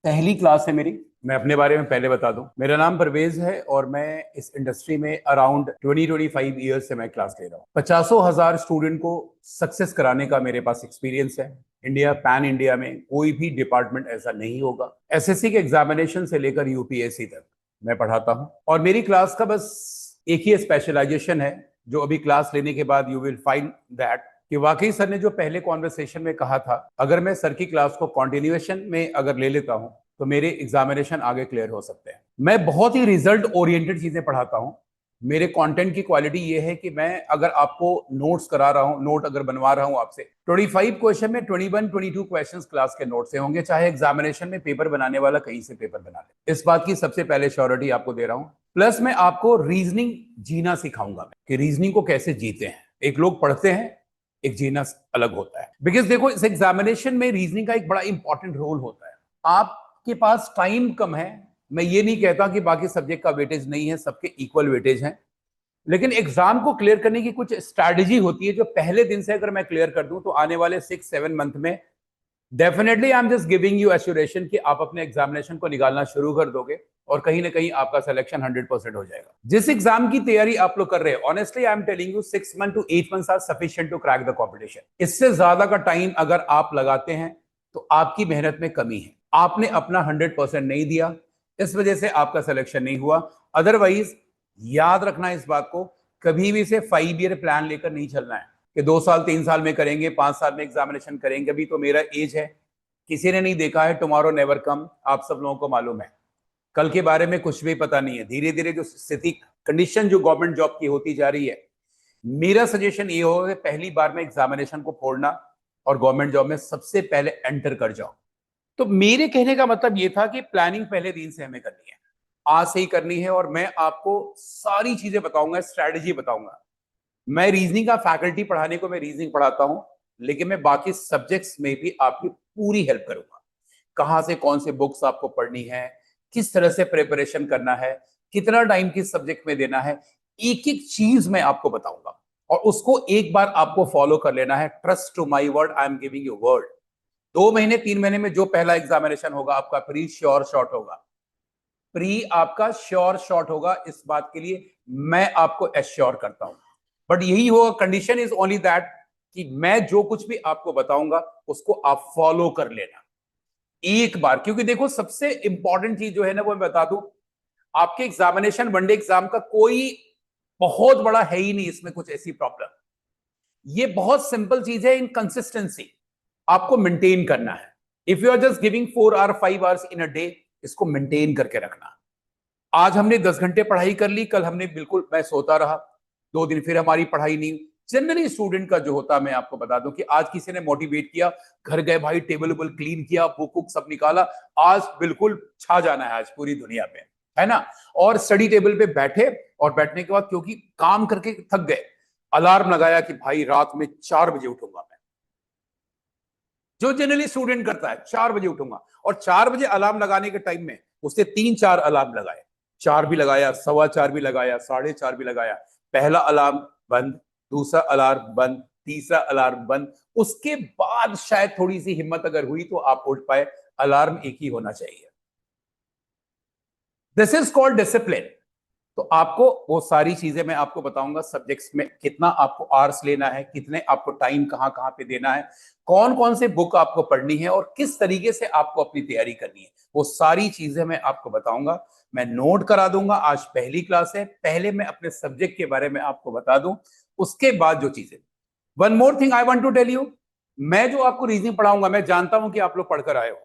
पहली क्लास है मेरी। मैं अपने बारे में पहले बता दूं, मेरा नाम परवेज है और मैं इस इंडस्ट्री में अराउंड 20-25 ईयर्स से मैं क्लास ले रहा हूँ। 50,000 स्टूडेंट को सक्सेस कराने का मेरे पास एक्सपीरियंस है। इंडिया, पैन इंडिया में कोई भी डिपार्टमेंट ऐसा नहीं होगा। एसएससी के एग्जामिनेशन से लेकर यूपीएससी तक मैं पढ़ाता हूँ और मेरी क्लास का बस एक ही स्पेशलाइजेशन है, जो अभी क्लास लेने के बाद यू विल फाइंड दैट कि वाकई सर ने जो पहले कॉन्वर्सेशन में कहा था, अगर मैं सर की क्लास को कॉन्टिन्यूएशन में अगर ले लेता हूं तो मेरे एग्जामिनेशन आगे क्लियर हो सकते हैं। मैं बहुत ही रिजल्ट ओरिएंटेड चीजें पढ़ाता हूं। मेरे कंटेंट की क्वालिटी ये है कि मैं अगर आपको नोट्स करा रहा हूं, नोट अगर बनवा रहा हूं आपसे 25 क्वेश्चन में 21-22 क्वेश्चंस क्लास के नोट से होंगे, चाहे एग्जामिनेशन में पेपर बनाने वाला कहीं से पेपर बना ले। इस बात की सबसे पहले श्योरिटी आपको दे रहा हूं। प्लस मैं आपको रीजनिंग जीना सिखाऊंगा मैं, कि रीजनिंग को कैसे जीते हैं। एक लोग पढ़ते हैं, एक जीना अलग होता है। बिकॉज देखो, इस एग्जामिनेशन में रीजनिंग का एक बड़ा इंपॉर्टेंट रोल होता है। आपके पास टाइम कम है। मैं ये नहीं कहता कि बाकी सब्जेक्ट का वेटेज नहीं है, सबके इक्वल वेटेज है, लेकिन एग्जाम को क्लियर करने की कुछ स्ट्रैटेजी होती है जो पहले दिन से अगर मैं क्लियर कर दूं तो आने वाले 6-7 मंथ में definitely I am just giving you assurance कि आप अपने एग्जामिनेशन को निकालना शुरू कर दोगे और कहीं ना कहीं आपका सिलेक्शन 100% हो जाएगा। जिस एग्जाम की तैयारी आप लोग कर रहे हैं, honestly I am telling you 6 months to 8 months are sufficient to crack the competition. इससे ज्यादा का टाइम अगर आप लगाते हैं तो आपकी मेहनत में कमी है। आपने अपना 100% नहीं दिया, इस वजह से आपका सिलेक्शन नहीं हुआ। अदरवाइज याद रखना इस बात को, कभी भी से 5 ईयर प्लान लेकर नहीं चलना है कि 2 साल 3 साल में करेंगे, 5 साल में एग्जामिनेशन करेंगे। अभी तो मेरा एज है, किसी ने नहीं देखा है टुमारो नेवर कम, आप सब लोगों को मालूम है। कल के बारे में कुछ भी पता नहीं है। धीरे धीरे जो स्थिति, कंडीशन जो गवर्नमेंट जॉब की होती जा रही है, मेरा सजेशन ये होगा कि पहली बार में एग्जामिनेशन को फोड़ना और गवर्नमेंट जॉब में सबसे पहले एंटर कर जाओ। तो मेरे कहने का मतलब ये था कि प्लानिंग पहले दिन से हमें करनी है, आज से ही करनी है। और मैं आपको सारी चीजें बताऊंगा, स्ट्रैटेजी बताऊंगा। मैं रीजनिंग का फैकल्टी पढ़ाने को मैं रीजनिंग पढ़ाता हूं, लेकिन मैं बाकी सब्जेक्ट्स में भी आपकी पूरी हेल्प करूंगा। कहां से कौन से बुक्स आपको पढ़नी है, किस तरह से प्रिपरेशन करना है, कितना टाइम किस सब्जेक्ट में देना है, एक एक चीज मैं आपको बताऊंगा और उसको एक बार आपको फॉलो कर लेना है। Trust to my word, I am giving you word. 2 महीने 3 महीने में जो पहला एग्जामिनेशन होगा आपका प्री श्योर शॉर्ट होगा। प्री आपका श्योर शॉर्ट होगा, इस बात के लिए मैं आपको एश्योर करता हूं। बट यही होगा, कंडीशन इज ओनली दैट कि मैं जो कुछ भी आपको बताऊंगा उसको आप फॉलो कर लेना एक बार। क्योंकि देखो, सबसे इंपॉर्टेंट चीज जो है ना, वो मैं बता दूं, आपके एग्जामिनेशन वनडे एग्जाम का कोई बहुत बड़ा है ही नहीं इसमें कुछ ऐसी प्रॉब्लम। ये बहुत सिंपल चीज है, इन कंसिस्टेंसी आपको मेंटेन करना है। If you are just giving 4 or 5 hours in a day, इसको मेंटेन करके रखना। आज हमने 10 घंटे पढ़ाई कर ली, कल हमने बिल्कुल मैं सोता रहा, 2 दिन फिर हमारी पढ़ाई नहीं। जनरली स्टूडेंट का जो होता, मैं आपको बता दूं कि आज किसी ने मोटिवेट किया, घर गए भाई, टेबल वेबल क्लीन किया, बुक बुक सब निकाला, आज बिल्कुल छा जाना है आज पूरी दुनिया पे, है ना। और स्टडी टेबल पे बैठे और बैठने के बाद क्योंकि काम करके थक गए, अलार्म लगाया कि भाई रात में 4 बजे उठूंगा मैं। जो जनरली स्टूडेंट करता है, 4 बजे उठूंगा, और 4 बजे अलार्म लगाने के टाइम में उसने 3-4 अलार्म लगाए। 4 भी लगाया, 4:15 भी लगाया, 4:30 भी लगाया। पहला अलार्म बंद, दूसरा अलार्म बंद, तीसरा अलार्म बंद। उसके बाद शायद थोड़ी सी हिम्मत अगर हुई तो आप उठ पाए। अलार्म एक ही होना चाहिए। This is called discipline. तो आपको वो सारी चीजें मैं आपको बताऊंगा, सब्जेक्ट्स में कितना आपको आवर्स लेना है, कितने आपको टाइम कहां कहां पे देना है, कौन कौन से बुक आपको पढ़नी है और किस तरीके से आपको अपनी तैयारी करनी है, वो सारी चीजें मैं आपको बताऊंगा। मैं नोट करा दूंगा। आज पहली क्लास है, पहले मैं अपने सब्जेक्ट के बारे में आपको बता दूं, उसके बाद जो चीजें। One more thing I want to tell you, मैं जो आपको रीजनिंग पढ़ाऊंगा, मैं जानता हूं कि आप लोग पढ़कर आए हो,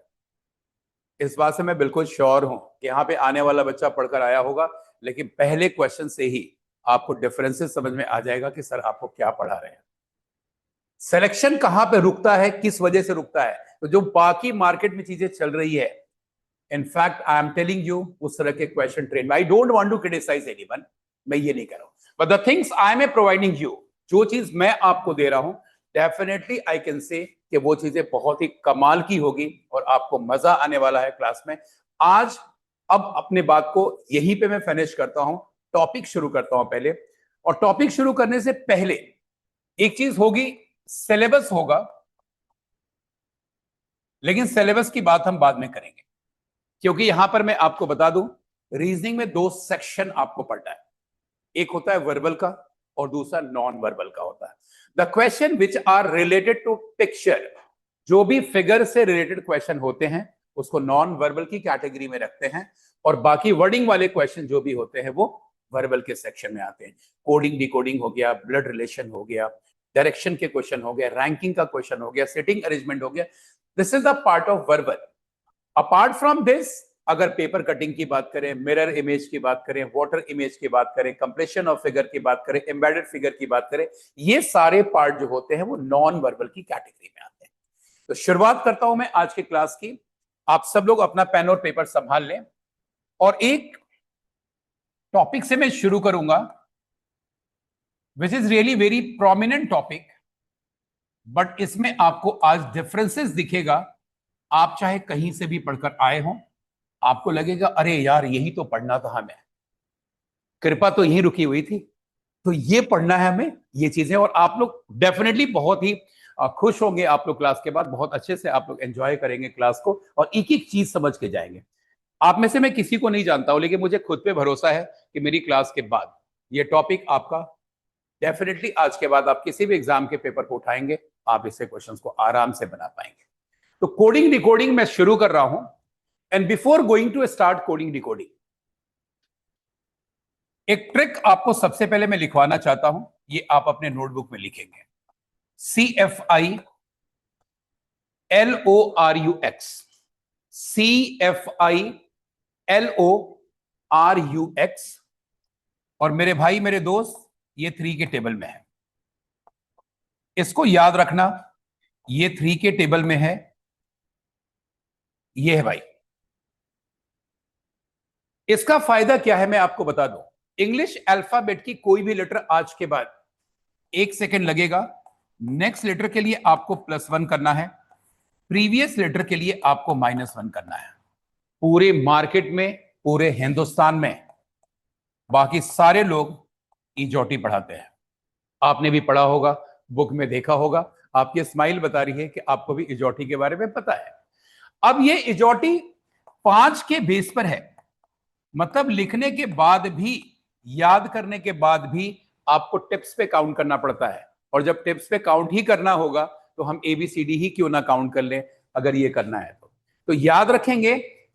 इस बात से मैं बिल्कुल श्योर हूं कि यहाँ पे आने वाला बच्चा पढ़कर आया होगा, लेकिन पहले क्वेश्चन से ही आपको डिफरेंसेस समझ में आ जाएगा कि सर आपको क्या पढ़ा रहे हैं। सिलेक्शन कहां पे रुकता है, किस वजह से रुकता है, तो जो बाकी मार्केट में चीजें चल रही है, in fact I am telling you, उस तरह के question train, I don't want to criticise anyone, मैं ये नहीं कह रहा हूं, but the things I am providing you, जो चीज मैं आपको दे रहा हूं, डेफिनेटली आई कैन से कि वो चीजें बहुत ही कमाल की होगी और आपको मजा आने वाला है क्लास में। आज अब अपने बात को यहीं पे मैं फिनिश करता हूं, टॉपिक शुरू करता हूं पहले। और टॉपिक शुरू करने से पहले एक चीज होगी, सिलेबस होगा, लेकिन सिलेबस की बात हम बाद में करेंगे। क्योंकि यहां पर मैं आपको बता दूं, रीजनिंग में दो सेक्शन आपको पढ़ना है, एक होता है वर्बल का और दूसरा नॉन वर्बल का होता है। The question which are related to picture, जो भी फिगर से रिलेटेड क्वेश्चन होते हैं उसको नॉन वर्बल की कैटेगरी में रखते हैं, और बाकी वर्डिंग वाले क्वेश्चन जो भी होते हैं वो वर्बल के सेक्शन में आते हैं। कोडिंग डिकोडिंग हो गया, ब्लड रिलेशन हो गया, डायरेक्शन के क्वेश्चन हो गया, रैंकिंग का क्वेश्चन हो गया, सेटिंग अरेंजमेंट हो गया, this is the part of verbal. Apart from this, अगर पेपर कटिंग की बात करें, मिरर इमेज की बात करें, वाटर इमेज की बात करें, कंप्रेशन ऑफ फिगर की बात करें, एम्बेडेड फिगर की बात करें, ये सारे पार्ट जो होते हैं वो नॉन वर्बल की कैटेगरी में आते हैं। तो शुरुआत करता हूं मैं आज की क्लास की। आप सब लोग अपना पेन और पेपर संभाल लें, और एक टॉपिक से मैं शुरू करूंगा which is really very prominent topic, but इसमें आपको आज डिफरेंसेस दिखेगा। आप चाहे कहीं से भी पढ़कर आए हों, आपको लगेगा अरे यार यही तो पढ़ना था हमें, कृपा तो यहीं रुकी हुई थी, तो ये पढ़ना है हमें ये चीजें। और आप लोग डेफिनेटली बहुत ही खुश होंगे, आप लोग क्लास के बाद बहुत अच्छे से आप लोग एंजॉय करेंगे क्लास को और एक एक चीज समझ के जाएंगे। आप में से मैं किसी को नहीं जानता हूं, लेकिन मुझे खुद पे भरोसा है कि मेरी क्लास के बाद ये टॉपिक आपका डेफिनेटली आज के बाद आप किसी भी एग्जाम के पेपर को उठाएंगे, आप इससे क्वेश्चंस को आराम से बना पाएंगे। तो कोडिंग डिकोडिंग मैं शुरू कर रहा हूं, and before going to start coding decoding, एक ट्रिक आपको सबसे पहले मैं लिखवाना चाहता हूं, ये आप अपने नोटबुक में लिखेंगे। CFILORUX, CFILORUX, और मेरे भाई मेरे दोस्त ये 3 के टेबल में है, इसको याद रखना। ये 3 के टेबल में है, ये है भाई। इसका फायदा क्या है मैं आपको बता दूं। इंग्लिश अल्फाबेट की कोई भी लेटर आज के बाद 1 सेकेंड लगेगा, नेक्स्ट लेटर के लिए आपको +1 करना है, प्रीवियस लेटर के लिए आपको -1 करना है। पूरे मार्केट में, पूरे हिंदुस्तान में बाकी सारे लोग इजोटी पढ़ाते हैं, आपने भी पढ़ा होगा, बुक में देखा होगा। आपकी स्माइल बता रही है कि आपको भी इजोटी के बारे में पता है। अब ये इजोटी 5 के बेस पर है, मतलब लिखने के बाद भी, याद करने के बाद भी आपको टिप्स पे काउंट करना पड़ता है, और जब टिप्स पे काउंट ही करना होगा तो हम ABCD ही क्यों ना काउंट कर लें, अगर ये करना है तो याद रखेंगे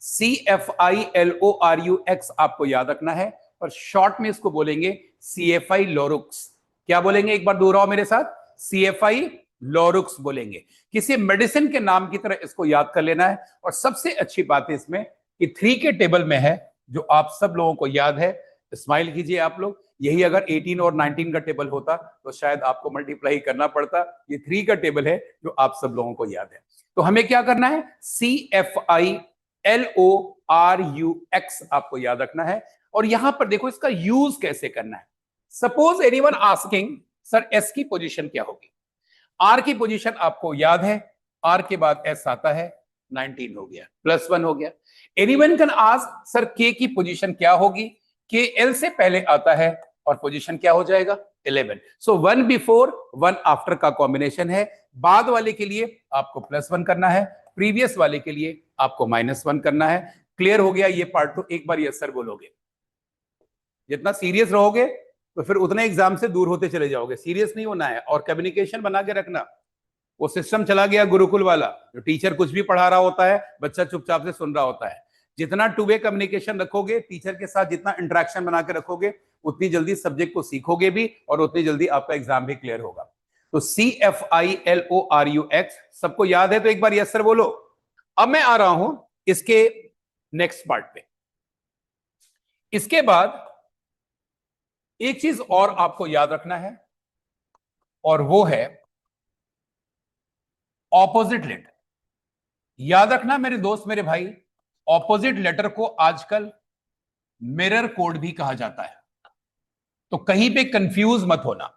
CFILORUX आपको याद रखना है, और शॉर्ट में इसको बोलेंगे CFI लोरुक्स। क्या बोलेंगे, एक बार दोहराओ मेरे साथ, CFI लोरुक्स बोलेंगे। किसी मेडिसिन के नाम की तरह इसको याद कर लेना है। और सबसे अच्छी बात है इसमें कि 3 के टेबल में है, जो आप सब लोगों को याद है। स्माइल कीजिए आप लोग, यही अगर 18 और 19 का टेबल होता तो शायद आपको मल्टीप्लाई करना पड़ता। ये 3 का टेबल है जो आप सब लोगों को याद है। तो हमें क्या करना है, CFILORUX आपको याद रखना है। और यहां पर देखो इसका यूज कैसे करना है। Suppose anyone asking, sir S की पोजीशन क्या होगी। आर की पोजीशन आपको याद है, आर के बाद एस आता है, 19 हो गया, +1 हो गया। एनीवन कैन आस्क, सर के की पोजीशन क्या होगी। के एल से पहले आता है और पोजीशन क्या हो जाएगा, 11। सो 1 बिफोर 1 आफ्टर का कॉम्बिनेशन है। बाद वाले के लिए आपको +1 करना है, प्रीवियस वाले के लिए आपको -1 करना है। क्लियर हो गया ये पार्ट। तो एक बार यस सर बोलोगे, जितना सीरियस रहोगे तो फिर उतने एग्जाम से दूर होते चले जाओगे। सीरियस नहीं होना है, और कम्युनिकेशन बना के रखना। वो सिस्टम चला गया गुरुकुल वाला, जो टीचर कुछ भी पढ़ा रहा होता है, बच्चा चुपचाप से सुन रहा होता है। जितना टू वे कम्युनिकेशन रखोगे टीचर के साथ, जितना इंटरेक्शन बना के रखोगे, उतनी जल्दी सब्जेक्ट को सीखोगे भी, और उतनी जल्दी आपका एग्जाम भी क्लियर होगा। तो CFILORUX सबको याद है, तो एक बार यस सर बोलो। अब मैं आ रहा हूं इसके नेक्स्ट पार्ट पे। इसके बाद एक चीज और आपको याद रखना है, और वो है ऑपोजिट लेटर। याद रखना मेरे दोस्त मेरे भाई, ऑपोजिट लेटर को आजकल मिरर कोड भी कहा जाता है, तो कहीं पे कंफ्यूज मत होना।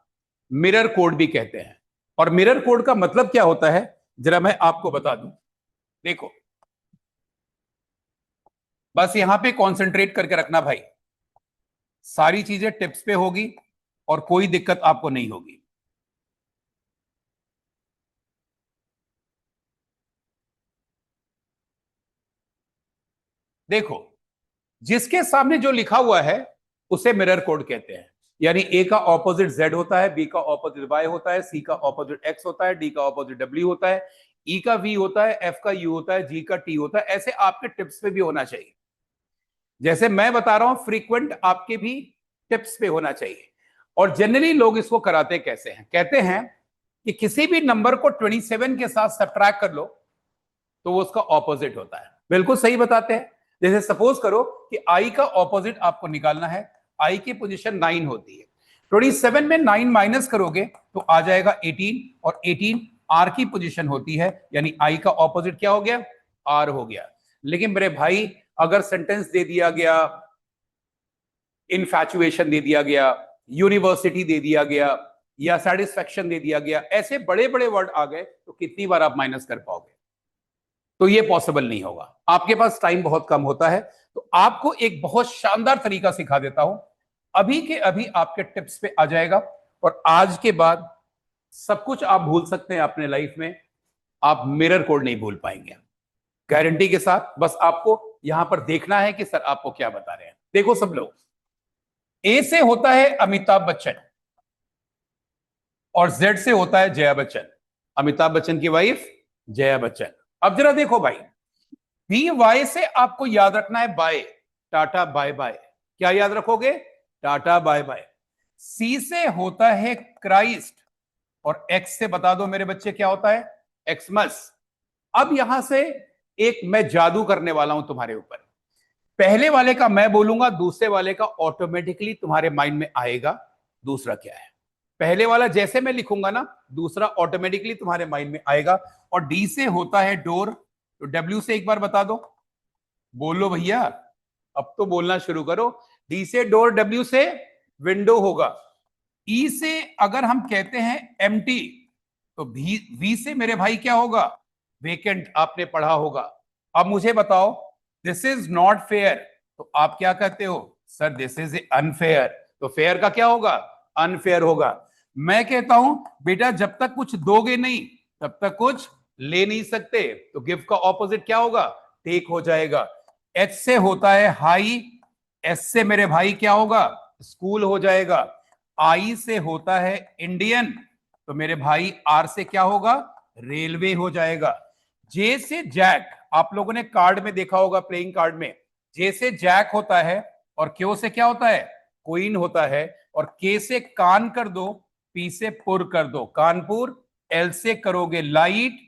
मिरर कोड भी कहते हैं। और मिरर कोड का मतलब क्या होता है, जरा मैं आपको बता दूं। देखो, बस यहां पे कंसंट्रेट करके रखना भाई, सारी चीजें टिप्स पे होगी और कोई दिक्कत आपको नहीं होगी। देखो, जिसके सामने जो लिखा हुआ है उसे मिरर कोड कहते हैं। यानी ए का ऑपोजिट जेड होता है, बी का ऑपोजिट वाई होता है, सी का ऑपोजिट एक्स होता है, डी का ऑपोजिट डब्ल्यू होता है, ई का वी होता है, एफ का यू होता है, जी का टी होता है। ऐसे आपके टिप्स पे भी होना चाहिए। जैसे मैं बता रहा हूं, फ्रीक्वेंट आपके भी टिप्स पे होना चाहिए। और जनरली लोग इसको कराते कैसे हैं? कहते हैं कि किसी भी नंबर को 27 के साथ सब्ट्रैक्ट कर लो तो वो उसका ऑपोजिट होता है। बिल्कुल सही बताते हैं। जैसे सपोज करो कि आई का ऑपोजिट आपको निकालना है, आई की पोजीशन 9 होती है, 27 में 9 माइनस करोगे तो आ जाएगा 18, और 18 आर की पोजीशन होती है, यानी आई का ऑपोजिट क्या हो गया? आर हो गया। लेकिन मेरे भाई, अगर सेंटेंस दे दिया गया, इनफैचुएशन दे दिया गया, यूनिवर्सिटी दे दिया गया, या सेटिस्फैक्शन दे दिया गया, ऐसे बड़े बड़े वर्ड आ गए तो कितनी बार आप माइनस कर पाओगे? तो ये पॉसिबल नहीं होगा। आपके पास टाइम बहुत कम होता है। तो आपको एक बहुत शानदार तरीका सिखा देता हूं, अभी के अभी आपके टिप्स पे आ जाएगा, और आज के बाद सब कुछ आप भूल सकते हैं अपने लाइफ में। आप मिरर कोड नहीं भूल पाएंगे, गारंटी के साथ। बस आपको यहां पर देखना है कि सर आपको क्या बता रहे हैं। देखो सब लोग, ए से होता है अमिताभ बच्चन, और जेड से होता है जया बच्चन, अमिताभ बच्चन की वाइफ जया बच्चन। अब जरा देखो भाई, बी वाई से आपको याद रखना है बाय, टाटा बाय बाय। क्या याद रखोगे? Tata bye bye. सी से होता है क्राइस्ट, और एक्स से बता दो मेरे बच्चे क्या होता है? एक्समस। अब यहां से एक मैं जादू करने वाला हूं तुम्हारे ऊपर। पहले वाले का मैं बोलूंगा, दूसरे वाले का ऑटोमेटिकली तुम्हारे माइंड में आएगा दूसरा क्या है। पहले वाला जैसे मैं लिखूंगा ना, दूसरा ऑटोमेटिकली तुम्हारे माइंड में आएगा। और डी से होता है डोर, तो डब्ल्यू से एक बार बता दो। बोलो भैया, अब तो बोलना शुरू करो। डी से डोर, डब्ल्यू से विंडो होगा। ई से अगर हम कहते हैं एम्प्टी, तो वी से मेरे भाई क्या होगा? वेकेंट, आपने पढ़ा होगा। अब मुझे बताओ, दिस इज नॉट फेयर, तो आप क्या कहते हो? Sir this is unfair. तो फेयर का क्या होगा? अनफेयर होगा। मैं कहता हूं बेटा, जब तक कुछ दोगे नहीं तब तक कुछ ले नहीं सकते, तो गिव का ऑपोजिट क्या होगा? टेक हो जाएगा। एच से होता है हाई, एस से मेरे भाई क्या होगा? स्कूल हो जाएगा। आई से होता है इंडियन, तो मेरे भाई आर से क्या होगा? रेलवे हो जाएगा। जे से जैक, आप लोगों ने कार्ड में देखा होगा, प्लेइंग कार्ड में जे से जैक होता है, और क्यू से क्या होता है? क्वीन होता है। और के से कान कर दो, पी से पुर कर दो, कानपुर। एल से करोगे लाइट,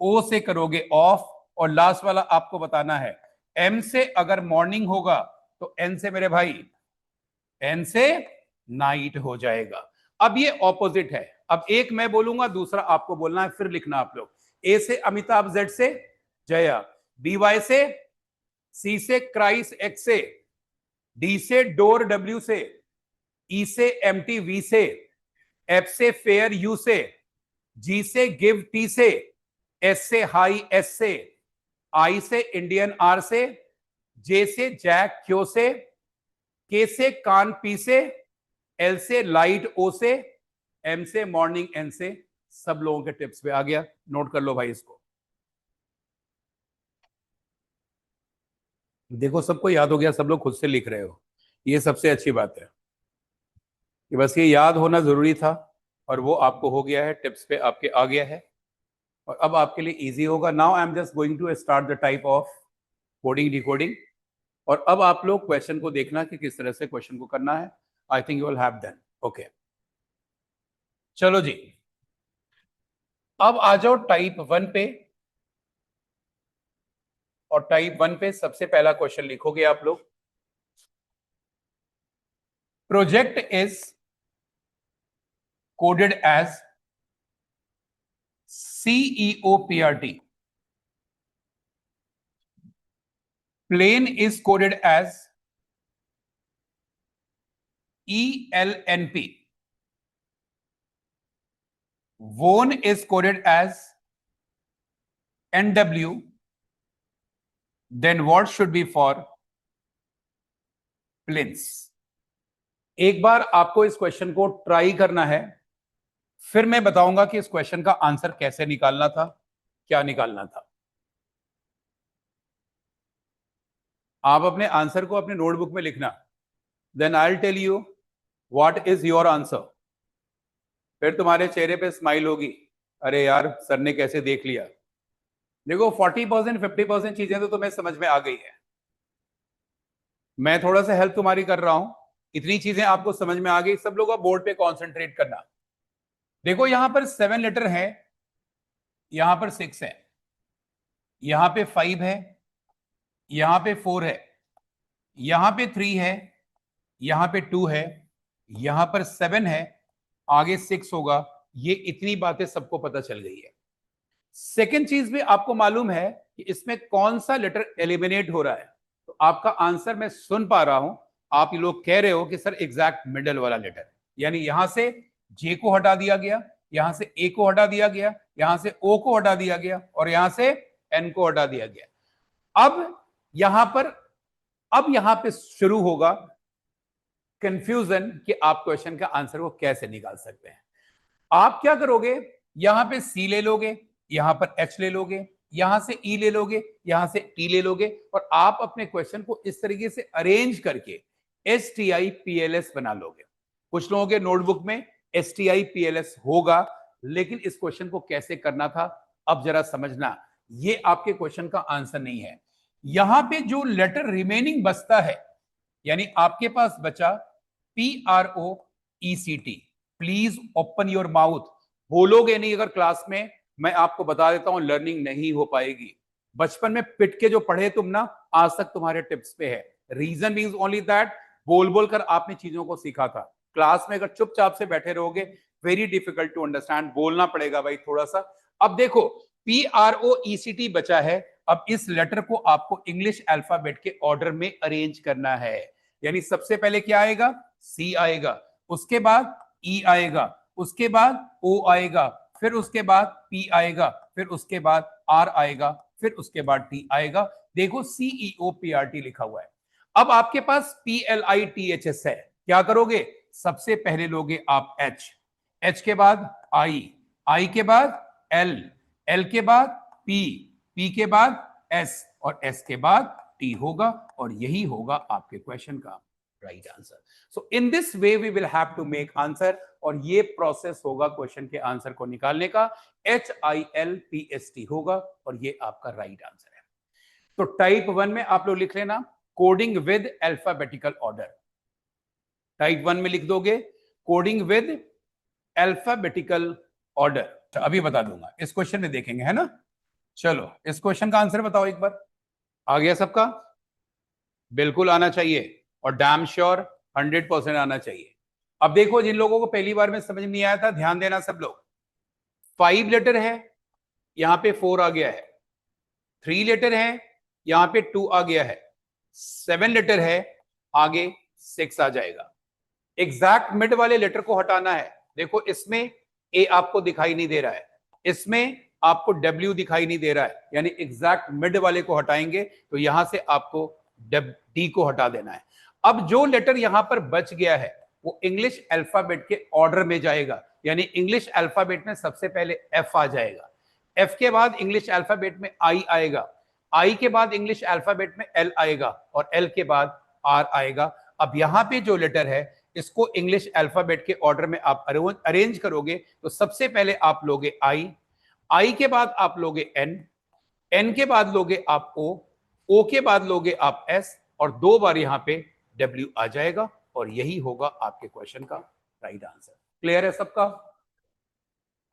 ओ से करोगे ऑफ, और लास्ट वाला आपको बताना है। एम से अगर मॉर्निंग होगा तो एन से मेरे भाई, एन से नाइट हो जाएगा। अब ये ऑपोजिट है। अब एक मैं बोलूंगा, दूसरा आपको बोलना है, फिर लिखना आप लोग। ए से अमिताभ, जेड से जया, बी वाई से, सी से क्राइस, एक्स से, डी से डोर, डब्ल्यू से, ई से एम्प्टी, वी से, एफ से फेयर, यू से, जी से गिव, टी से, एस से हाई, एस से, आई से इंडियन, आर से, जे से जैक, क्यू से, के से कान, पी से, एल से लाइट, ओ से, एम से मॉर्निंग, एन से। सब लोगों के टिप्स पे आ गया। नोट कर लो भाई इसको। देखो सबको याद हो गया, सब लोग खुद से लिख रहे हो, ये सबसे अच्छी बात है कि बस ये याद होना जरूरी था, और वो आपको हो गया है, टिप्स पे आपके आ गया है, और अब आपके लिए इजी होगा। Now I am just going to start the type of coding decoding, और अब आप लोग क्वेश्चन को देखना कि किस तरह से क्वेश्चन को करना है। I think you will have done. Okay, चलो जी, अब आ जाओ टाइप 1 पे। और टाइप 1 पे सबसे पहला क्वेश्चन लिखोगे आप लोग। Project is coded as CEOPRT, plane is coded as ELNP, Wone is coded as NW, then what should be for planes? एक बार आपको इस क्वेश्चन को ट्राई करना है, फिर मैं बताऊंगा कि इस क्वेश्चन का आंसर कैसे निकालना था, क्या निकालना था। आप अपने आंसर को अपने नोटबुक में लिखना, then I will tell you what is your answer. फिर तुम्हारे चेहरे पे स्माइल होगी, अरे यार सर ने कैसे देख लिया। देखो 40% 50% चीजें तो तुम्हें समझ में आ गई है, मैं थोड़ा सा हेल्प तुम्हारी कर रहा हूं, इतनी चीजें आपको समझ में आ गई। सब लोग बोर्ड पे कॉन्सेंट्रेट करना। देखो यहां पर 7 लेटर है, यहां पर 6 है, यहां पे 5 है, यहां पे 4 है, यहां पे 3 है, यहां पे 2 है, यहां पर 7 है, आगे 6 होगा। ये इतनी बातें सबको पता चल गई है। सेकेंड चीज भी आपको मालूम है कि इसमें कौन सा लेटर एलिमिनेट हो रहा है। तो आपका आंसर मैं सुन पा रहा हूं, आप ये लोग कह रहे हो कि सर एग्जैक्ट मिडल वाला लेटर, यानी यहां से जे को हटा दिया गया, यहां से ए को हटा दिया गया, यहां से ओ को हटा दिया गया और यहां से एन को हटा दिया गया। अब यहां पे शुरू होगा कंफ्यूजन कि आप क्वेश्चन का आंसर को कैसे निकाल सकते हैं। आप क्या करोगे, यहां पे सी ले लोगे, यहां पर एच ले लोगे, यहां से ई ले लोगे, यहां से टी ले लोगे और आप अपने क्वेश्चन को इस तरीके से अरेंज करके S T I P L S बना लोगे। कुछ लोगों के नोटबुक में S T I P L S होगा, लेकिन इस क्वेश्चन को कैसे करना था अब जरा समझना, ये आपके क्वेश्चन का आंसर नहीं है। यहां पे जो लेटर रिमेनिंग बचता है, यानी आपके पास बचा PROECT, please open your mouth. बोलोगे नहीं अगर क्लास में, मैं आपको बता देता हूं लर्निंग नहीं हो पाएगी। बचपन में पिट के जो पढ़े तुम ना, आज तक तुम्हारे टिप्स पे है। रीजन मीन्स ओनली दैट बोल बोल कर आपने चीजों को सीखा था। क्लास में अगर चुपचाप से बैठे रहोगे, वेरी डिफिकल्ट टू अंडरस्टैंड, बोलना पड़ेगा भाई थोड़ा सा। अब देखो PROECT बचा है, अब इस लेटर को आपको इंग्लिश अल्फाबेट के ऑर्डर में अरेंज करना है। यानी सबसे पहले क्या आएगा, सी आएगा, उसके बाद ई आएगा, उसके बाद ओ आएगा, फिर उसके बाद पी आएगा, फिर उसके बाद आर आएगा, फिर उसके बाद टी आएगा। देखो CEOPRT लिखा हुआ है। अब आपके पास PLITHS है, क्या करोगे, सबसे पहले लोगे आप एच, एच के बाद आई, आई के बाद एल, एल के बाद पी, पी के बाद एस और एस के बाद टी होगा और यही होगा आपके क्वेश्चन का right answer. So in this way we will have to make answer, और ये प्रोसेस होगा क्वेश्चन के आंसर को निकालने का। HILPST होगा और ये आपका राइट आंसर है। तो टाइप 1 में आप लोग लिख लेना coding with alphabetical order. Type 1 में लिख दोगे कोडिंग विद अल्फाबेटिकल ऑर्डर। अभी बता दूंगा, इस क्वेश्चन में देखेंगे, है ना। चलो इस क्वेश्चन का आंसर बताओ एक बार। आ गया सबका? बिल्कुल आना चाहिए और डैम श्योर 100% आना चाहिए। अब देखो जिन लोगों को पहली बार में समझ नहीं आया था, ध्यान देना सब लोग। 5 लेटर है, यहां पे 4 आ गया है। 3 लेटर है, यहां पे 2 आ गया है। 7 लेटर है, आगे 6 आ जाएगा। एग्जैक्ट मिड वाले लेटर को हटाना है। देखो इसमें ए आपको दिखाई नहीं दे रहा है, इसमें आपको डब्ल्यू दिखाई नहीं दे रहा है, यानी एग्जैक्ट मिड वाले को हटाएंगे तो यहां से आपको डी को हटा देना है। अब जो लेटर यहां पर बच गया है वो इंग्लिश अल्फाबेट के ऑर्डर में जाएगा, यानी इंग्लिश अल्फाबेट में सबसे पहले एफ आ जाएगा, एफ के बाद इंग्लिश अल्फाबेट में आई आएगा, आई के बाद इंग्लिश अल्फाबेट में एल आएगा और एल के बाद आर आएगा। अब यहां पे जो लेटर है इसको इंग्लिश अल्फाबेट के ऑर्डर में आप अरेंज करोगे तो सबसे पहले आप लोगे आई, आई के बाद आप लोगे एन, एन के बाद लोगे आप ओ के बाद लोगे आप एस और 2 बार यहां पे डब्ल्यू आ जाएगा और यही होगा आपके क्वेश्चन का राइट आंसर। क्लियर है सबका?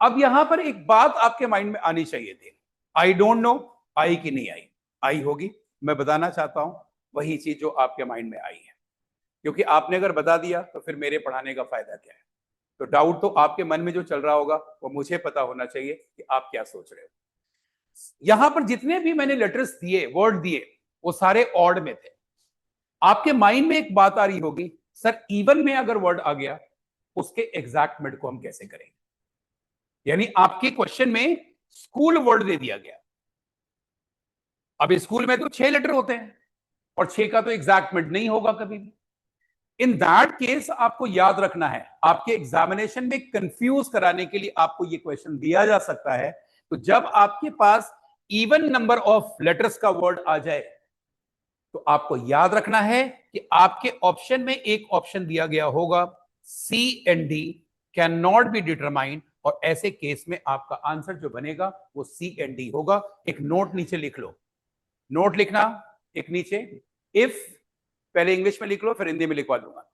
अब यहां पर एक बात आपके माइंड में आनी चाहिए थी, आई डोंट नो आई कि नहीं आई। आई होगी, मैं बताना चाहता हूं वही चीज जो आपके माइंड में आई है, क्योंकि आपने अगर बता दिया तो फिर मेरे पढ़ाने का फायदा क्या है। तो डाउट तो आपके मन में जो चल रहा होगा वो मुझे पता होना चाहिए कि आप क्या सोच रहे हो। यहां पर जितने भी मैंने लेटर्स दिए, वर्ड दिए, वो सारे ऑड में थे। आपके माइंड में एक बात आ रही होगी, सर इवन में अगर वर्ड आ गया उसके एग्जैक्ट मिड को हम कैसे करेंगे। यानी आपके क्वेश्चन में स्कूल वर्ड दे दिया गया। अब स्कूल में तो 6 लेटर होते हैं और 6 का तो एग्जैक्ट मिड नहीं होगा कभी भी। इन दैट केस आपको याद रखना है, आपके एग्जामिनेशन में कंफ्यूज कराने के लिए आपको ये क्वेश्चन दिया जा सकता है। तो जब आपके पास इवन नंबर ऑफ लेटर्स का वर्ड आ जाए तो आपको याद रखना है कि आपके ऑप्शन में एक ऑप्शन दिया गया होगा C and D can not be determined, और ऐसे केस में आपका आंसर जो बनेगा वो सी एंड डी होगा। एक नोट नीचे लिख लो, नोट लिखना एक नीचे, इफ, पहले इंग्लिश में लिख लो फिर हिंदी में लिखवा दूंगा।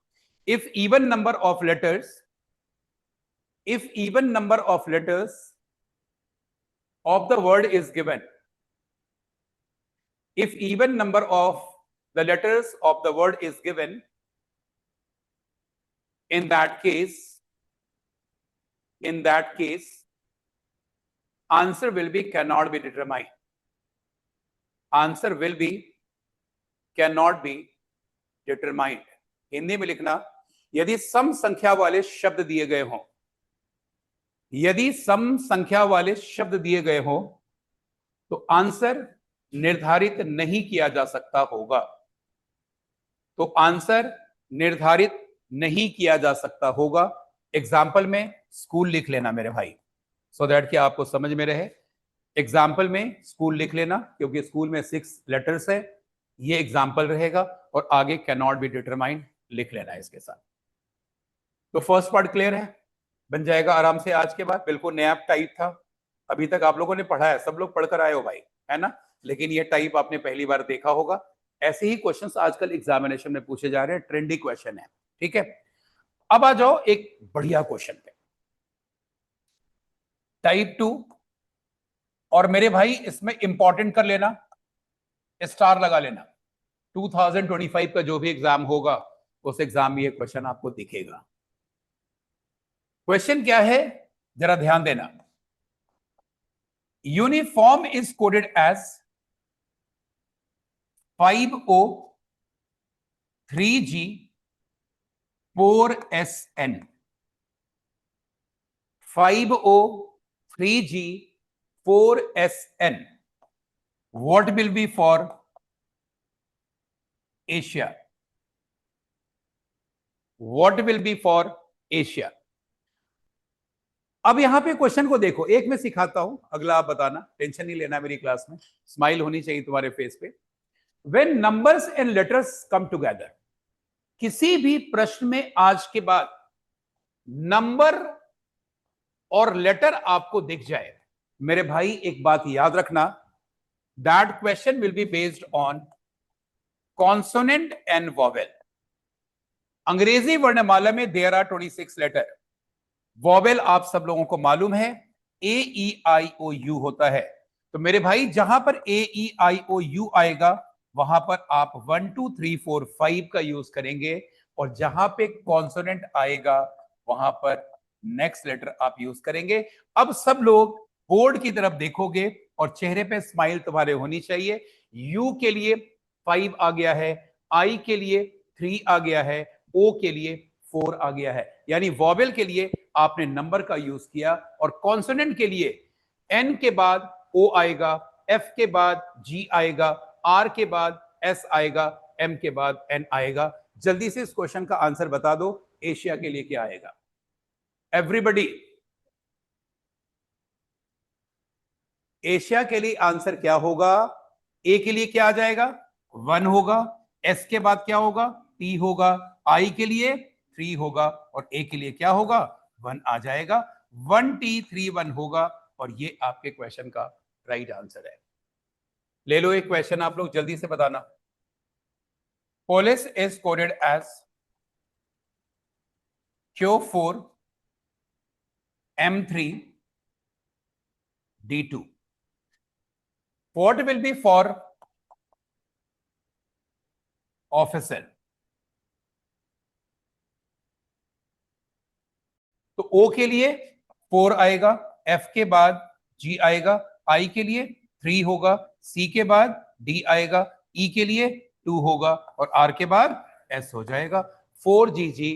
If even number of letters, if even number of letters of the word is given, if even number of the letters of the word is given, in that case answer will be cannot be determined, answer will be cannot be determined। Hindi में लिखना, यदि सम संख्या वाले शब्द दिए गए हों, यदि सम संख्या वाले शब्द दिए गए हो तो आंसर निर्धारित नहीं किया जा सकता होगा, तो आंसर निर्धारित नहीं किया जा सकता होगा। एग्जाम्पल में स्कूल लिख लेना मेरे भाई, सो दैट कि आपको समझ में रहे। एग्जाम्पल में स्कूल लिख लेना, क्योंकि स्कूल में 6 लेटर्स है, ये एग्जाम्पल रहेगा, और आगे कैन नॉट बी डिटरमाइंड लिख लेना है इसके साथ। तो फर्स्ट पार्ट क्लियर है, बन जाएगा आराम से आज के बाद। बिल्कुल नया टाइप था, अभी तक आप लोगों ने पढ़ा है, सब लोग पढ़कर आए हो भाई, है ना, लेकिन ये टाइप आपने पहली बार देखा होगा। ऐसे ही क्वेश्चंस आजकल एग्जामिनेशन में पूछे जा रहे हैं, ट्रेंडी क्वेश्चन है, ठीक है। अब आ जाओ एक बढ़िया क्वेश्चन पे, टाइप 2, और मेरे भाई इसमें इंपॉर्टेंट कर लेना, स्टार लगा लेना। 2025 का जो भी एग्जाम होगा उस एग्जाम में ये क्वेश्चन आपको दिखेगा। क्वेश्चन क्या है जरा ध्यान देना। Uniform is coded as 5O 3G 4SN, 5O 3G 4SN, what will be for Asia, what will be for Asia। अब यहां पे क्वेश्चन को देखो, एक मैं सिखाता हूं, अगला आप बताना, टेंशन नहीं लेना, मेरी क्लास में स्माइल होनी चाहिए तुम्हारे फेस पे। When numbers and letters come together, किसी भी प्रश्न में आज के बाद नंबर और लेटर आपको दिख जाए, मेरे भाई एक बात याद रखना, that question will be based on consonant and vowel. अंग्रेजी वर्णमाला में देयर आर 26 लेटर, वॉवेल आप सब लोगों को मालूम है AEIOU होता है। तो मेरे भाई जहां पर AEIOU आएगा वहां पर आप 1 2 3 4 5 का यूज करेंगे, और जहां पे कॉन्सोनेंट आएगा वहां पर नेक्स्ट लेटर आप यूज करेंगे। अब सब लोग बोर्ड की तरफ देखोगे और चेहरे पे स्माइल तुम्हारे होनी चाहिए। यू के लिए 5 आ गया है, आई के लिए 3 आ गया है, ओ के लिए 4 आ गया है, यानी वॉवेल के लिए आपने नंबर का यूज किया, और कॉन्सोनेंट के लिए एन के बाद ओ आएगा, एफ के बाद जी आएगा, आर के बाद एस आएगा, एम के बाद एन आएगा। जल्दी से इस क्वेश्चन का आंसर बता दो, एशिया के लिए क्या आएगा एवरीबडी। एशिया के लिए आंसर क्या होगा, ए के लिए क्या आ जाएगा 1 होगा, एस के बाद क्या होगा टी होगा, आई के लिए 3 होगा, और ए के लिए क्या होगा 1 आ जाएगा। 1T31 होगा, और ये आपके क्वेश्चन का राइट आंसर है। ले लो एक क्वेश्चन आप लोग जल्दी से बताना। Police is coded as Q4 M3 D2, what will be for officer। तो O के लिए 4 आएगा, F के बाद G आएगा, I के लिए 3 होगा, C के बाद D आएगा, E के लिए 2 होगा, और R के बाद S हो जाएगा। 4GG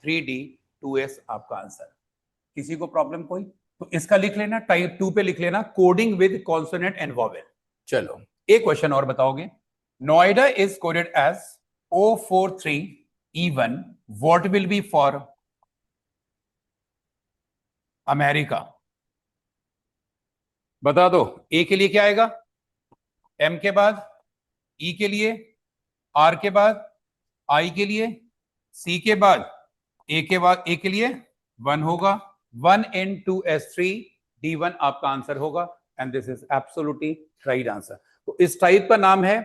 3D 2S आपका आंसर। किसी को प्रॉब्लम कोई? तो इसका लिख लेना, टाइप 2 पे लिख लेना, coding with consonant and vowel. चलो एक क्वेश्चन और बताओगे। Noida is coded as O43E1, what will be for America. बता दो, ए के लिए क्या आएगा, एम के बाद ई के लिए आर के बाद आई के लिए, सी के बाद ए के लिए 1 होगा, 1n2s3 d1 आपका आंसर होगा, and this is absolutely right answer. तो इस टाइप का नाम है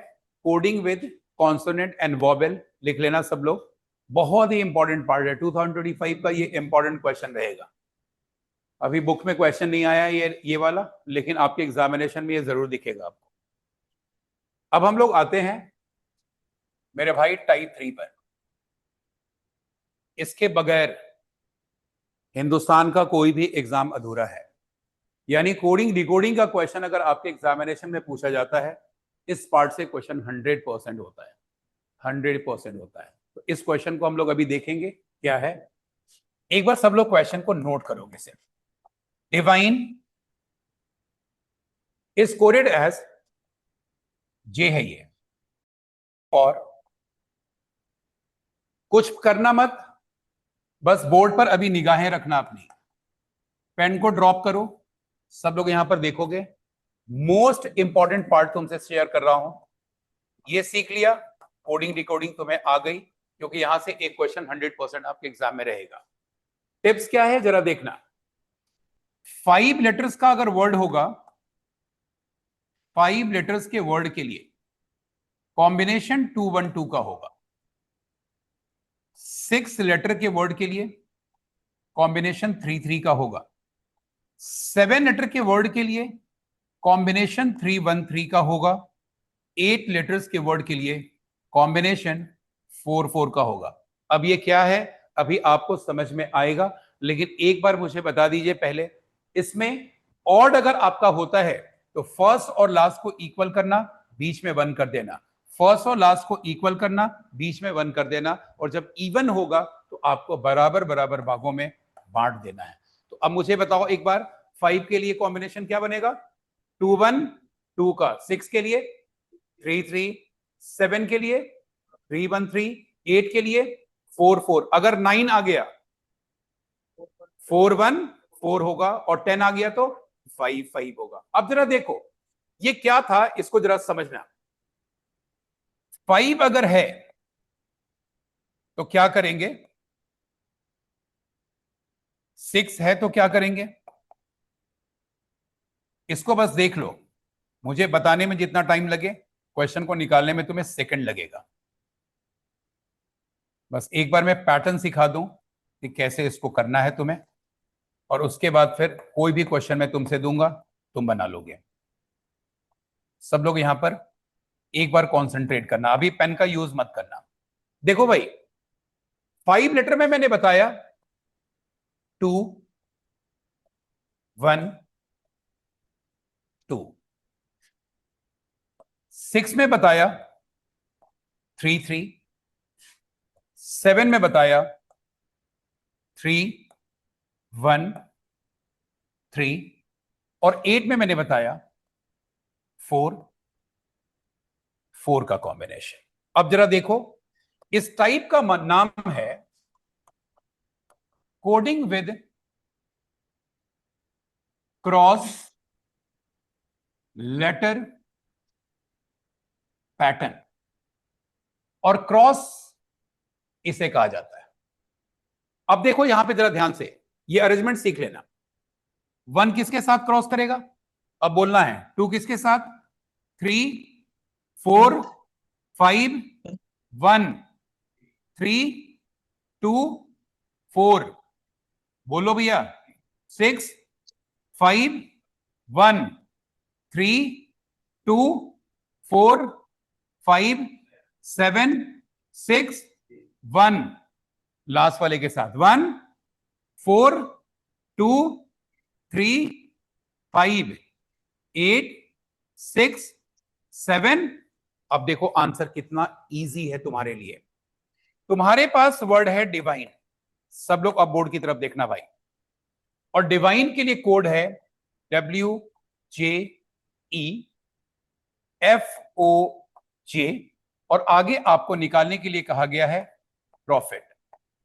coding with consonant and vowel. लिख लेना सब लोग, बहुत ही इंपॉर्टेंट पार्ट है 2025 का, ये इंपॉर्टेंट क्वेश्चन रहेगा। अभी बुक में क्वेश्चन नहीं आया ये वाला, लेकिन आपके एग्जामिनेशन में ये जरूर दिखेगा आपको। अब हम लोग आते हैं मेरे भाई टाइप 3 पर। इसके बगैर हिंदुस्तान का कोई भी एग्जाम अधूरा है। यानी कोडिंग डिकोडिंग का क्वेश्चन अगर आपके एग्जामिनेशन में पूछा जाता है, इस पार्ट से क्वेश्चन 100% होता है, 100% होता है। तो इस क्वेश्चन को हम लोग अभी देखेंगे क्या है। एक बार सब लोग क्वेश्चन को नोट करोगे सिर्फ। डिवाइन इज कोडेड एज जे है ये, और कुछ करना मत, बस बोर्ड पर अभी निगाहें रखना अपनी। पेन को ड्रॉप करो, सब लोग यहां पर देखोगे। मोस्ट इंपॉर्टेंट पार्ट तुमसे शेयर कर रहा हूं, ये सीख लिया, कोडिंग डिकोडिंग तुम्हें आ गई, क्योंकि यहां से एक क्वेश्चन 100% आपके एग्जाम में रहेगा। टिप्स क्या है जरा देखना। 5 लेटर्स का अगर वर्ड होगा, 5 लेटर्स के वर्ड के लिए कॉम्बिनेशन 212 का होगा। 6 लेटर के वर्ड के लिए कॉम्बिनेशन 33 का होगा। 7 लेटर के वर्ड के लिए कॉम्बिनेशन 313 का होगा। 8 लेटर्स के वर्ड के लिए कॉम्बिनेशन 44 का होगा। अब ये क्या है अभी आपको समझ में आएगा, लेकिन एक बार मुझे बता दीजिए पहले, इसमें ऑड अगर आपका होता है तो फर्स्ट और लास्ट को इक्वल करना, बीच में 1 कर देना, फर्स्ट और लास्ट को इक्वल करना, बीच में 1 कर देना, और जब इवन होगा तो आपको बराबर बराबर भागों में बांट देना है। तो अब मुझे बताओ एक बार, 5 के लिए कॉम्बिनेशन क्या बनेगा? 212 का, 6 के लिए 33, 7 के लिए 313, 8 के लिए 44, अगर 9 आ गया 414 होगा, और 10 आ गया तो 55 होगा। अब जरा देखो ये क्या था, इसको जरा समझना। 5 अगर है तो क्या करेंगे, 6 है तो क्या करेंगे, इसको बस देख लो। मुझे बताने में जितना टाइम लगे, क्वेश्चन को निकालने में तुम्हें सेकंड लगेगा। बस एक बार मैं पैटर्न सिखा दूं कि कैसे इसको करना है तुम्हें, और उसके बाद फिर कोई भी क्वेश्चन मैं तुमसे दूंगा, तुम बना लोगे। सब लोग यहां पर एक बार कॉन्सेंट्रेट करना, अभी पेन का यूज मत करना। देखो भाई, 5 लेटर में मैंने बताया 2 1 2, 6 में बताया 3 3, 7 में बताया 3 1 3, और 8 में मैंने बताया 4 4 का कॉम्बिनेशन। अब जरा देखो, इस टाइप का नाम है coding with cross letter pattern, और क्रॉस इसे कहा जाता है। अब देखो यहां पे जरा ध्यान से ये अरेंजमेंट सीख लेना। 1 किसके साथ क्रॉस करेगा, अब बोलना है। 2 किसके साथ, 3 4 5 1 3 2 4, बोलो भैया। 6 5 1 3 2 4 5 7 6 1, लास्ट वाले के साथ 1 4 2 3 5 8 6 7। अब देखो आंसर कितना इजी है तुम्हारे लिए। तुम्हारे पास वर्ड है डिवाइन, सब लोग अब बोर्ड की तरफ देखना भाई, और डिवाइन के लिए कोड है WJEFOJ, और आगे आपको निकालने के लिए कहा गया है प्रॉफिट।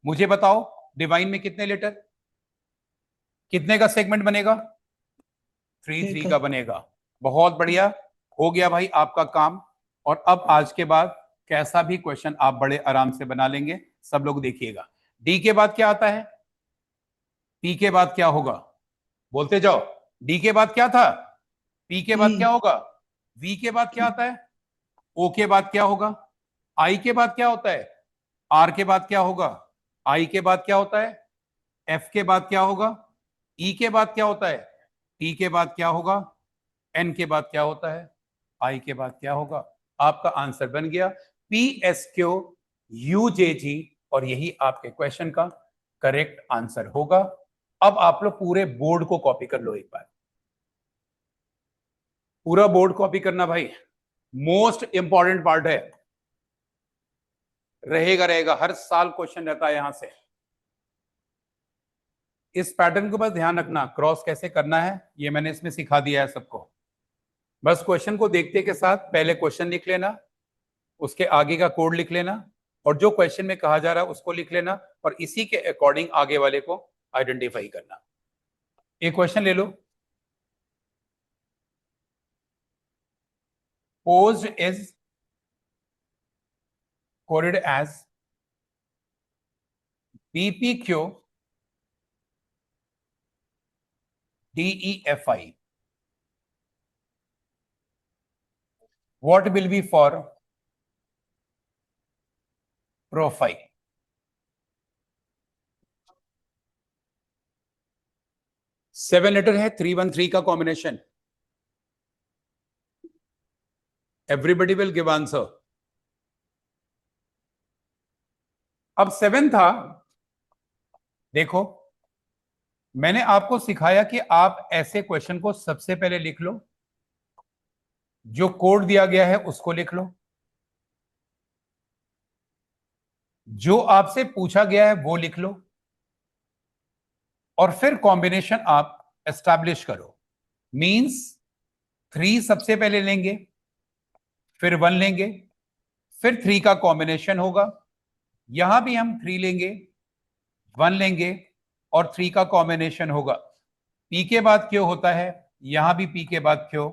मुझे बताओ डिवाइन में कितने लेटर, कितने का सेगमेंट बनेगा? 3 का बनेगा। बहुत बढ़िया, हो गया भाई आपका काम। और अब आज के बाद कैसा भी क्वेश्चन आप बड़े आराम से बना लेंगे। सब लोग देखिएगा। डी के बाद क्या आता है? पी के बाद क्या होगा? बोलते जाओ। डी के बाद क्या था? पी के बाद क्या होगा? वी के बाद क्या आता है? ओ के बाद क्या होगा? आई के बाद क्या होता है? आर के बाद क्या होगा? आई के बाद क्या होता है? एफ के बाद क्या होगा? ई के बाद क्या होता है? टी के बाद क्या होगा? एन के बाद क्या होता है? आई के बाद क्या होगा? आपका आंसर बन गया पी एस क्यू यू जे जी, और यही आपके क्वेश्चन का करेक्ट आंसर होगा। अब आप लोग पूरे बोर्ड को कॉपी कर लो एक बार। पूरा बोर्ड कॉपी करना भाई, मोस्ट इंपॉर्टेंट पार्ट है। रहेगा रहेगा, हर साल क्वेश्चन रहता है यहां से। इस पैटर्न को बस ध्यान रखना, क्रॉस कैसे करना है ये मैंने इसमें सिखा दिया है सबको। बस क्वेश्चन को देखते के साथ पहले क्वेश्चन लिख लेना, उसके आगे का कोड लिख लेना, और जो क्वेश्चन में कहा जा रहा है उसको लिख लेना, और इसी के अकॉर्डिंग आगे वाले को आइडेंटिफाई करना। एक क्वेश्चन ले लो। Pose is coded as BPQ DEFI. What will be for profile? Seven letter है, 313 का combination. Everybody will give answer. अब 7 था। देखो, मैंने आपको सिखाया कि आप ऐसे क्वेश्चन को सबसे पहले लिख लो, जो कोड दिया गया है उसको लिख लो, जो आपसे पूछा गया है वो लिख लो, और फिर कॉम्बिनेशन आप एस्टैब्लिश करो। मींस 3 सबसे पहले लेंगे, फिर 1 लेंगे, फिर 3 का कॉम्बिनेशन होगा। यहां भी हम 3 लेंगे, 1 लेंगे, और 3 का कॉम्बिनेशन होगा। पी के बाद क्यों होता है, यहां भी पी के बाद क्यों,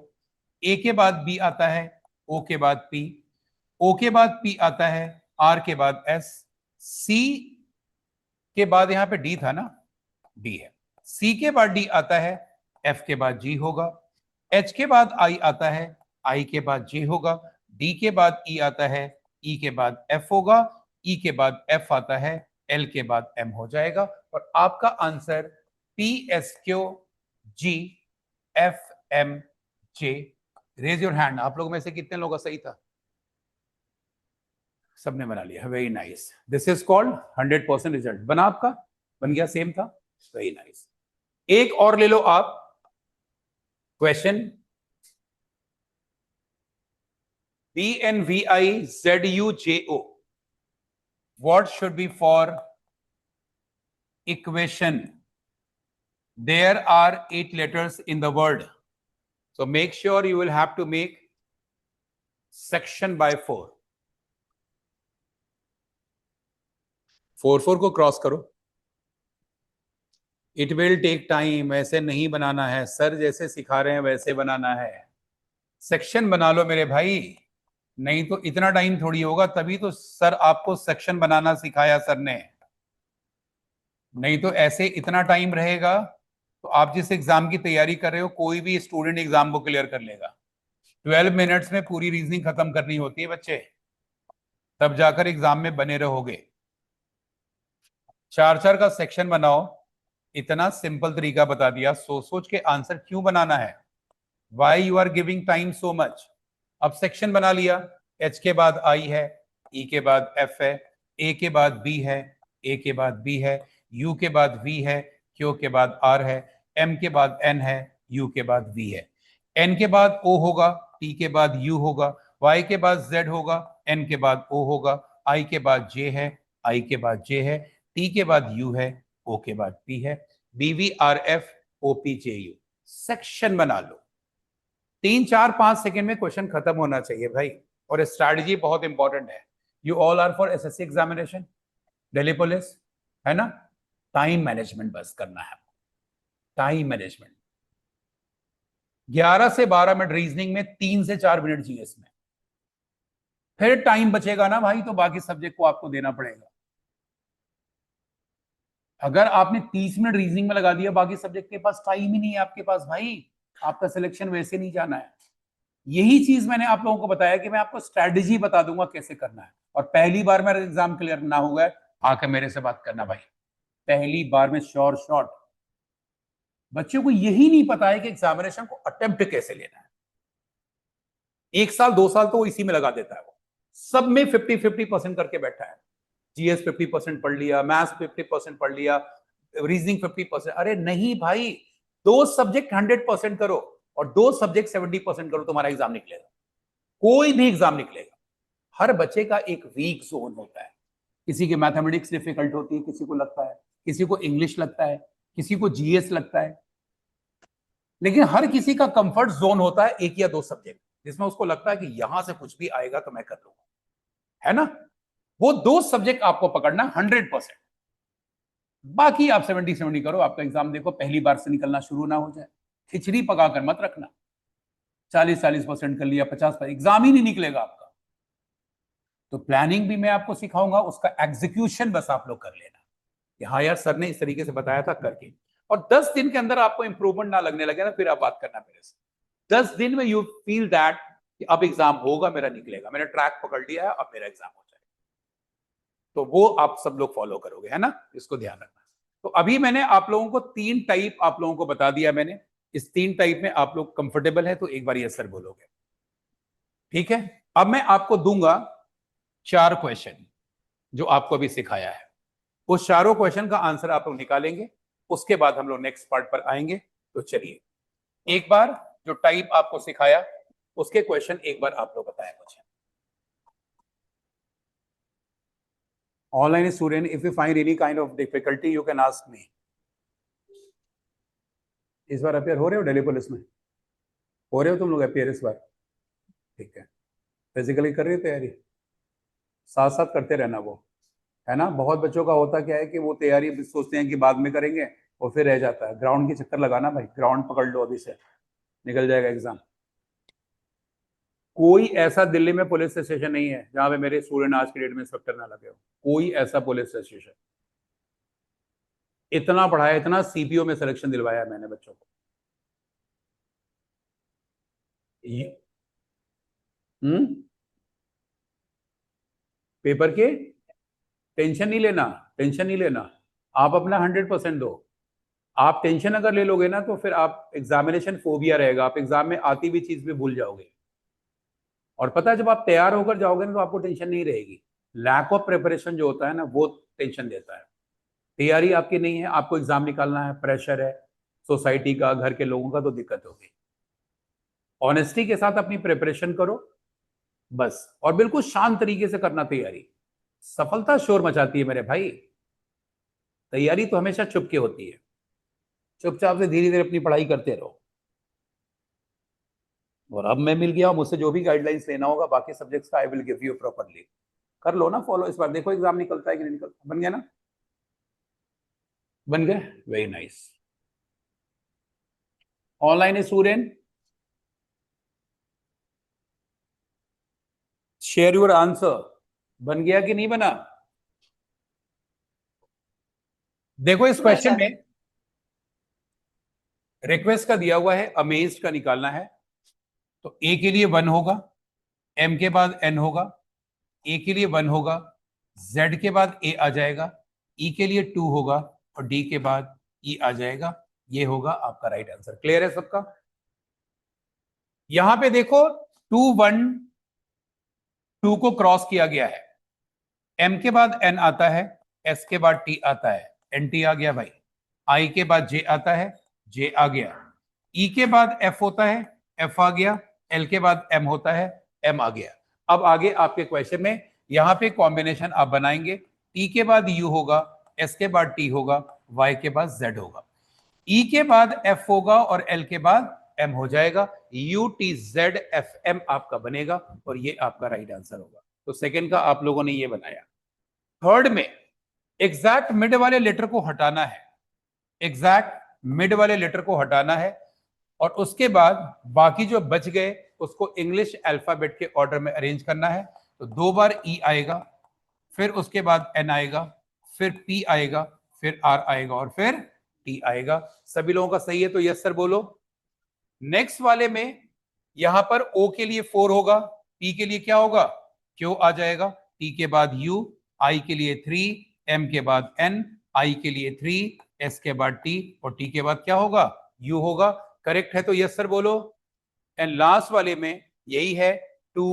ए के बाद बी आता है, ओ के बाद पी, ओ के बाद पी आता है, आर के बाद एस, सी के बाद यहां पे डी था ना, डी है, सी के बाद डी आता है, एफ के बाद जी होगा, एच के बाद आई आता है, आई के बाद जे होगा, डी के बाद ई आता है, ई के बाद एफ होगा, ई के बाद एफ आता है, एल के बाद एम हो जाएगा, और आपका answer P S Q G F M J. Raise your hand. आप लोग में से कितने लोगों का सही था? सबने बना लिया, very nice. This is called 100% result. बना आपका? बन गया, सेम था, वेरी नाइस। एक और ले लो आप question. BNVIZUJO, what should be for equation? There are 8 letters in the word, so make sure you will have to make section by 4. 4 को क्रॉस करो। इट विल टेक टाइम, ऐसे नहीं बनाना है, सर जैसे सिखा रहे हैं वैसे बनाना है। सेक्शन बना लो मेरे भाई, नहीं तो इतना टाइम थोड़ी होगा, तभी तो सर आपको सेक्शन बनाना सिखाया सर ने। नहीं तो ऐसे इतना टाइम रहेगा तो आप जिस एग्जाम की तैयारी कर रहे हो, कोई भी स्टूडेंट एग्जाम को क्लियर कर लेगा। 12 मिनट्स में पूरी रीजनिंग खत्म करनी होती है बच्चे, तब जाकर एग्जाम में बने रहोगे। 4-4 का सेक्शन बनाओ, इतना सिंपल तरीका बता दिया। सोच सोच के आंसर क्यों बनाना है? Why you are giving time so much? अब सेक्शन बना लिया, एच के बाद आई है, ई के बाद एफ है, ए के बाद बी है, ए के बाद बी है, यू के बाद वी है, क्यू के बाद आर है, एम के बाद एन है, यू के बाद वी है, एन के बाद ओ होगा, टी के बाद यू होगा, वाई के बाद जेड होगा, एन के बाद ओ होगा, आई के बाद जे है, आई के बाद जे है, टी के बाद यू है, ओ के बाद पी है, B V R F O P J U. Section बना लो। 3-4-5 सेकंड में क्वेश्चन खत्म होना चाहिए भाई, और स्ट्रैटेजी बहुत इंपॉर्टेंट है। You all are for SSC examination, Delhi police, है ना? टाइम मैनेजमेंट बस करना है, टाइम मैनेजमेंट। 11 से 12 मिनट रीजनिंग में, 3 से 4 मिनट जीएस में। फिर टाइम बचेगा ना भाई, तो बाकी सब्जेक्ट को आपको देना पड़ेगा। अगर आपने 30 मिनट रीजनिंग में लगा दिया, बाकी सब्जेक्ट के पास टाइम ही नहीं है आपके पास भाई, आपका सिलेक्शन वैसे नहीं जाना है। यही चीज मैंने आप लोगों को बताया कि मैं आपको स्ट्रेटेजी बता दूंगा कैसे करना है। और पहली बार मेरा एग्जाम क्लियर ना होगा, आकर मेरे से बात करना भाई, पहली बार में श्योर शॉट। बच्चों को यही नहीं पता है कि एग्जामिनेशन को अटेम्प्ट कैसे लेना है। 1 साल 2 साल तो वो इसी में लगा देता है, वो सब में 50-50% करके बैठा है। जीएस 50% पढ़ लिया, मैथ्स 50% पढ़ लिया, रीजनिंग 50%। अरे नहीं भाई, 2 सब्जेक्ट 100% करो और 2 सब्जेक्ट 70% करो, तुम्हारा एग्जाम निकलेगा, कोई भी एग्जाम निकलेगा। हर बच्चे का एक वीक जोन होता है। किसी की मैथमेटिक्स डिफिकल्ट होती है, किसी को लगता है, किसी को इंग्लिश लगता है, किसी को जीएस लगता है, लेकिन हर किसी का कंफर्ट जोन होता है 1 या 2 सब्जेक्ट, जिसमें उसको लगता है कि यहां से कुछ भी आएगा तो मैं कर लूंगा, है ना। वो 2 सब्जेक्ट आपको पकड़ना 100%। बाकी आप 70-70 करो, आपका एग्जाम देखो पहली बार से निकलना शुरू ना हो जाए। खिचड़ी पकाकर मत रखना, 40-40% कर लिया, 50%, एग्जाम ही नहीं निकलेगा आपका। तो प्लानिंग भी मैं आपको सिखाऊंगा, उसका एग्जीक्यूशन बस आप लोग कर लेना कि हाँ यार सर ने इस तरीके से बताया था करके। और 10 दिन के अंदर आपको इंप्रूवमेंट ना लगने लगे ना, फिर आप बात करना मेरे से। 10 दिन में यू फील दैट कि अब एग्जाम होगा, मेरा निकलेगा, मैंने ट्रैक पकड़ लिया है, अब मेरा एग्जाम हो जाएगा। तो वो आप सब लोग फॉलो करोगे, है ना, इसको ध्यान रखना। तो अभी मैंने आप लोगों को 3 टाइप आप लोगों को बता दिया मैंने। इस 3 टाइप में आप लोग कंफर्टेबल है तो एक बार यस सर बोलोगे, ठीक है। अब मैं आपको दूंगा 4 क्वेश्चन जो आपको अभी सिखाया है, उस चारों क्वेश्चन का आंसर आप लोग निकालेंगे, उसके बाद हम लोग नेक्स्ट पार्ट पर आएंगे। तो चलिए एक बार जो टाइप आपको सिखाया उसके क्वेश्चन एक बार आप लोग बताएं मुझे। Online student, if you find any kind of difficulty you can ask me. इस बार अपेयर हो रहे हो दिल्ली पुलिस में? हो रहे हो तुम लोग अपेयर इस बार? ठीक है, फिजिकली कर रही हो तैयारी, साथ साथ करते रहना वो, है ना। बहुत बच्चों का होता क्या है कि वो तैयारी सोचते हैं कि बाद में करेंगे और फिर रह जाता है। ग्राउंड के चक्कर लगाना भाई, ग्राउंड पकड़ लो अभी से, निकल जाएगा एग्जाम। कोई ऐसा दिल्ली में पुलिस स्टेशन नहीं है जहां पे मेरे स्टूडेंट आज के डेट में इंस्पेक्टर ना लगे हो, कोई ऐसा पुलिस स्टेशन। इतना पढ़ाया, इतना सीपीओ में सिलेक्शन दिलवाया मैंने बच्चों को। हम्म, पेपर के टेंशन नहीं लेना, टेंशन नहीं लेना, आप अपना 100% दो। आप टेंशन अगर ले लोगे ना तो फिर आप एग्जामिनेशन फोबिया रहेगा, आप एग्जाम में आती हुई चीज भी भूल जाओगे। और पता है जब आप तैयार होकर जाओगे ना तो आपको टेंशन नहीं रहेगी। लैक ऑफ प्रिपरेशन जो होता है ना वो टेंशन देता है। तैयारी आपकी नहीं है, आपको एग्जाम निकालना है, प्रेशर है सोसाइटी का, घर के लोगों का, तो दिक्कत होगी। ऑनेस्टी के साथ अपनी प्रिपरेशन करो बस, और बिल्कुल शांत तरीके से करना तैयारी। सफलता शोर मचाती है मेरे भाई, तैयारी तो हमेशा चुप के होती है। चुपचाप से धीरे धीरे अपनी पढ़ाई करते रहो। और अब मैं मिल गया हूं, मुझसे जो भी गाइडलाइंस लेना होगा बाकी सब्जेक्ट्स का I will give you properly. कर लो ना फॉलो, इस बार देखो एग्जाम निकलता है कि नहीं निकलता। बन गया ना, बन गया, very nice. Online student, share your answer. बन गया कि नहीं बना? देखो इस क्वेश्चन में रिक्वेस्ट का दिया हुआ है, अमेज्ड का निकालना है। तो ए के लिए 1 होगा, एम के बाद एन होगा, ए के लिए 1 होगा, जेड के बाद ए आ जाएगा, ई के लिए 2 होगा और डी के बाद ई आ जाएगा। ये होगा आपका राइट आंसर। क्लियर है सबका? यहां पे देखो 2 1 2 को क्रॉस किया गया है, एम के बाद एन आता है, एस के बाद टी आता है, एन टी आ गया भाई। आई के बाद जे आता है, जे आ गया। ई के बाद एफ होता है, एफ आ गया। एल के बाद एम होता है, एम आ गया। अब आगे आपके क्वेश्चन में यहां पे कॉम्बिनेशन आप बनाएंगे, टी के बाद यू होगा, एस के बाद टी होगा, वाई के बाद जेड होगा, ई के बाद एफ होगा और एल के बाद एम हो जाएगा। U T Z F M आपका बनेगा और ये आपका राइट आंसर होगा। तो सेकंड का आप लोगों ने ये बनाया। थर्ड में एग्जैक्ट मिड वाले लेटर को हटाना है, एग्जैक्ट मिड वाले लेटर को हटाना है और उसके बाद बाकी जो बच गए उसको इंग्लिश अल्फाबेट के ऑर्डर में अरेंज करना है। तो 2 बार ई आएगा, फिर उसके बाद एन आएगा, फिर पी आएगा, फिर आर आएगा और फिर टी आएगा। सभी लोगों का सही है तो यस सर बोलो। नेक्स्ट वाले में यहां पर ओ के लिए 4 होगा, पी के लिए क्या होगा, क्यू आ जाएगा, टी के बाद यू, आई के लिए 3, एम के बाद एन, आई के लिए 3, एस के बाद टी और टी के बाद क्या होगा, यू होगा। करेक्ट है तो यस सर बोलो। एंड लास्ट वाले में यही है 2